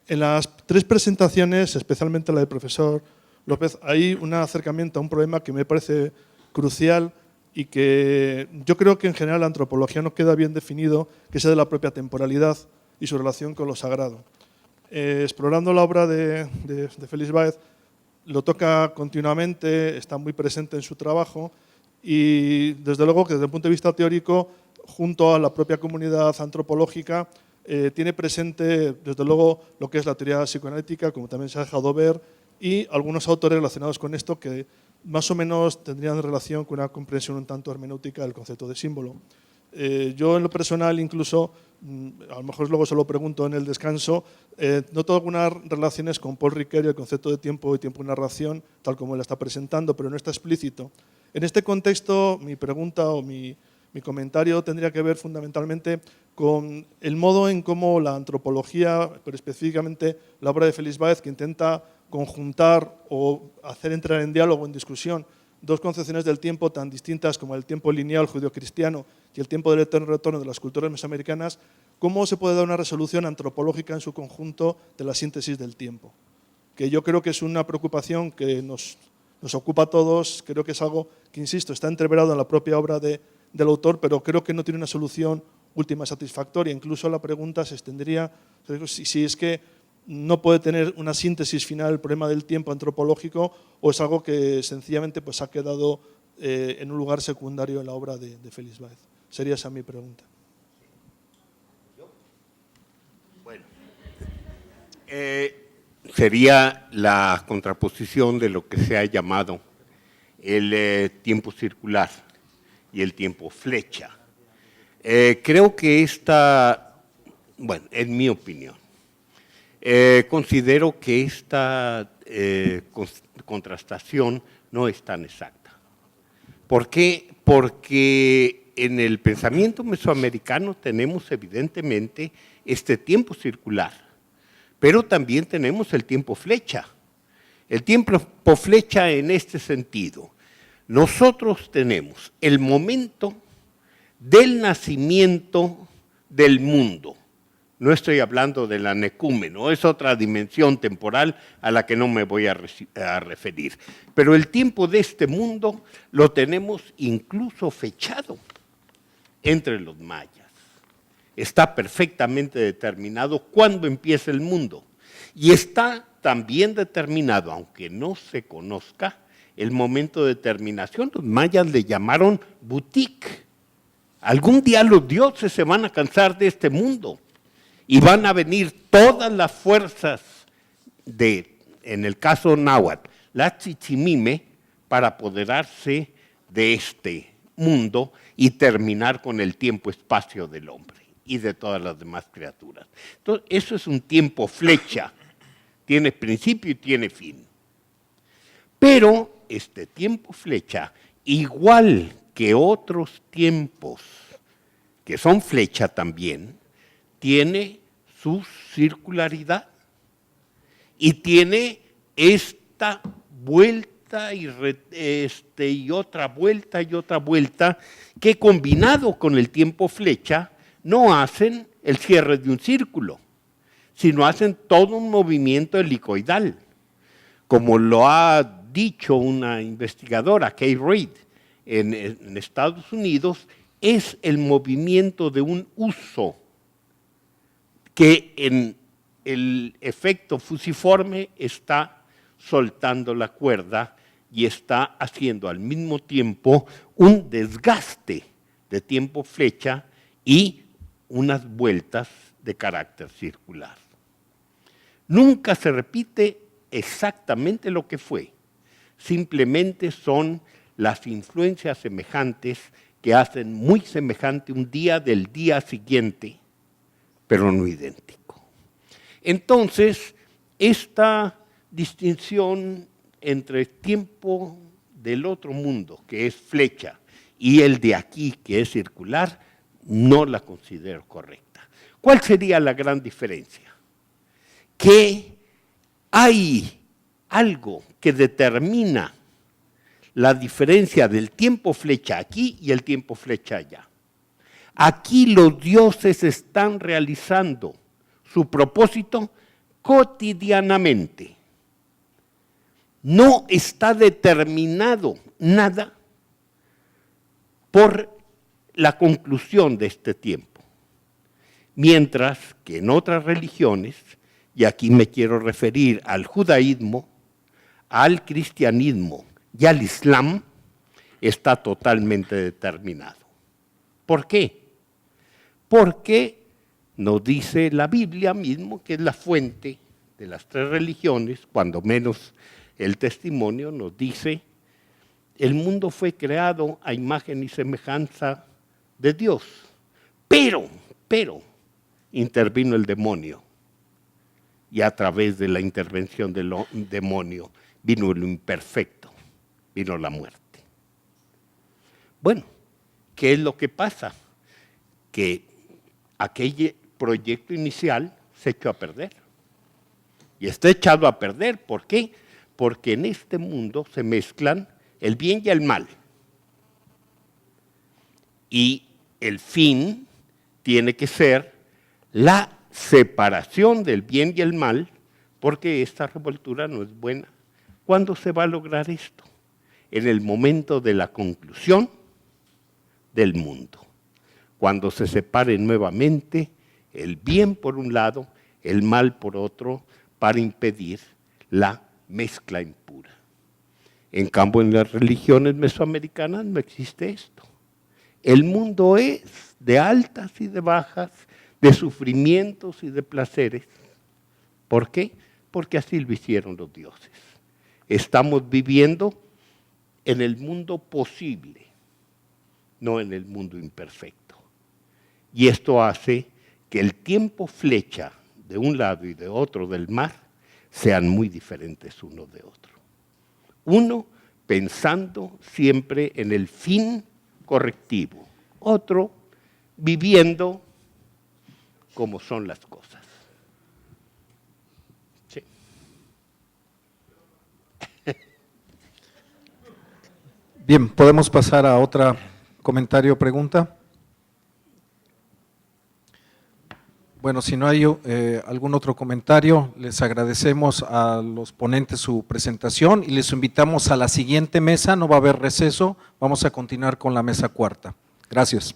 En las tres presentaciones, especialmente la del profesor López, hay un acercamiento a un problema que me parece crucial y que yo creo que en general la antropología no queda bien definido, que es el de la propia temporalidad y su relación con lo sagrado. Explorando la obra de Félix Báez, lo toca continuamente, está muy presente en su trabajo y desde luego que desde el punto de vista teórico, junto a la propia comunidad antropológica, tiene presente desde luego lo que es la teoría psicoanalítica, como también se ha dejado ver, y algunos autores relacionados con esto que más o menos tendrían relación con una comprensión un tanto hermenéutica del concepto de símbolo. Yo en lo personal incluso, a lo mejor luego se lo pregunto en el descanso, noto algunas relaciones con Paul Ricoeur y el concepto de tiempo y tiempo y narración, tal como él está presentando, pero no está explícito. En este contexto, mi pregunta o mi comentario tendría que ver fundamentalmente con el modo en cómo la antropología, pero específicamente la obra de Félix Báez, que intenta conjuntar o hacer entrar en diálogo, en discusión, dos concepciones del tiempo tan distintas como el tiempo lineal judio-cristiano y el tiempo del eterno retorno de las culturas mesoamericanas, ¿cómo se puede dar una resolución antropológica en su conjunto de la síntesis del tiempo? Que yo creo que es una preocupación que nos ocupa a todos, creo que es algo que, insisto, está entreverado en la propia obra del autor, pero creo que no tiene una solución última satisfactoria. Incluso la pregunta se extendería si es que no puede tener una síntesis final el problema del tiempo antropológico, o es algo que sencillamente pues, ha quedado en un lugar secundario en la obra de Félix Báez. Sería esa mi pregunta. Bueno, sería la contraposición de lo que se ha llamado el tiempo circular y el tiempo flecha. Creo que bueno, en mi opinión, considero que esta contrastación no es tan exacta. ¿Por qué? Porque en el pensamiento mesoamericano tenemos evidentemente este tiempo circular, pero también tenemos el tiempo flecha. El tiempo flecha en este sentido. Nosotros tenemos el momento del nacimiento del mundo. No estoy hablando del anecúmeno, es otra dimensión temporal a la que no me voy a referir. Pero el tiempo de este mundo lo tenemos incluso fechado entre los mayas. Está perfectamente determinado cuándo empieza el mundo. Y está también determinado, aunque no se conozca, el momento de terminación. Los mayas le llamaron boutique. Algún día los dioses se van a cansar de este mundo y van a venir todas las fuerzas en el caso náhuatl, la Tzitzimime, para apoderarse de este mundo y terminar con el tiempo-espacio del hombre y de todas las demás criaturas. Entonces, eso es un tiempo flecha, tiene principio y tiene fin. Pero este tiempo flecha, igual que otros tiempos que son flecha también, tiene su circularidad y tiene esta vuelta y otra vuelta que, combinado con el tiempo flecha, no hacen el cierre de un círculo, sino hacen todo un movimiento helicoidal, como lo ha dicho una investigadora, Kay Reid, en Estados Unidos. Es el movimiento de un uso que en el efecto fusiforme está soltando la cuerda y está haciendo al mismo tiempo un desgaste de tiempo flecha y unas vueltas de carácter circular. Nunca se repite exactamente lo que fue, simplemente son las influencias semejantes que hacen muy semejante un día del día siguiente, pero no idéntico. Entonces, esta distinción entre el tiempo del otro mundo, que es flecha, y el de aquí, que es circular, no la considero correcta. ¿Cuál sería la gran diferencia? Que hay algo que determina la diferencia del tiempo flecha aquí y el tiempo flecha allá. Aquí los dioses están realizando su propósito cotidianamente. No está determinado nada por la conclusión de este tiempo. Mientras que en otras religiones, y aquí me quiero referir al judaísmo, al cristianismo y al islam, está totalmente determinado. ¿Por qué? Porque nos dice la Biblia mismo, que es la fuente de las tres religiones, cuando menos el testimonio nos dice el mundo fue creado a imagen y semejanza de Dios, pero intervino el demonio, y a través de la intervención del demonio vino lo imperfecto, vino la muerte. Bueno, ¿qué es lo que pasa? Que aquel proyecto inicial se echó a perder. Y está echado a perder, ¿por qué? Porque en este mundo se mezclan el bien y el mal. Y el fin tiene que ser la separación del bien y el mal, porque esta revoltura no es buena. ¿Cuándo se va a lograr esto? En el momento de la conclusión del mundo. Cuando se separen nuevamente el bien por un lado, el mal por otro, para impedir la mezcla impura. En cambio, en las religiones mesoamericanas no existe esto. El mundo es de altas y de bajas, de sufrimientos y de placeres. ¿Por qué? Porque así lo hicieron los dioses. Estamos viviendo en el mundo posible, no en el mundo imperfecto. Y esto hace que el tiempo flecha de un lado y de otro del mar sean muy diferentes uno de otro. Uno pensando siempre en el fin correctivo, otro viviendo como son las cosas. Sí. Bien, podemos pasar a otra comentario o pregunta. Bueno, si no hay algún otro comentario, les agradecemos a los ponentes su presentación y les invitamos a la siguiente mesa, no va a haber receso, vamos a continuar con la mesa cuarta. Gracias.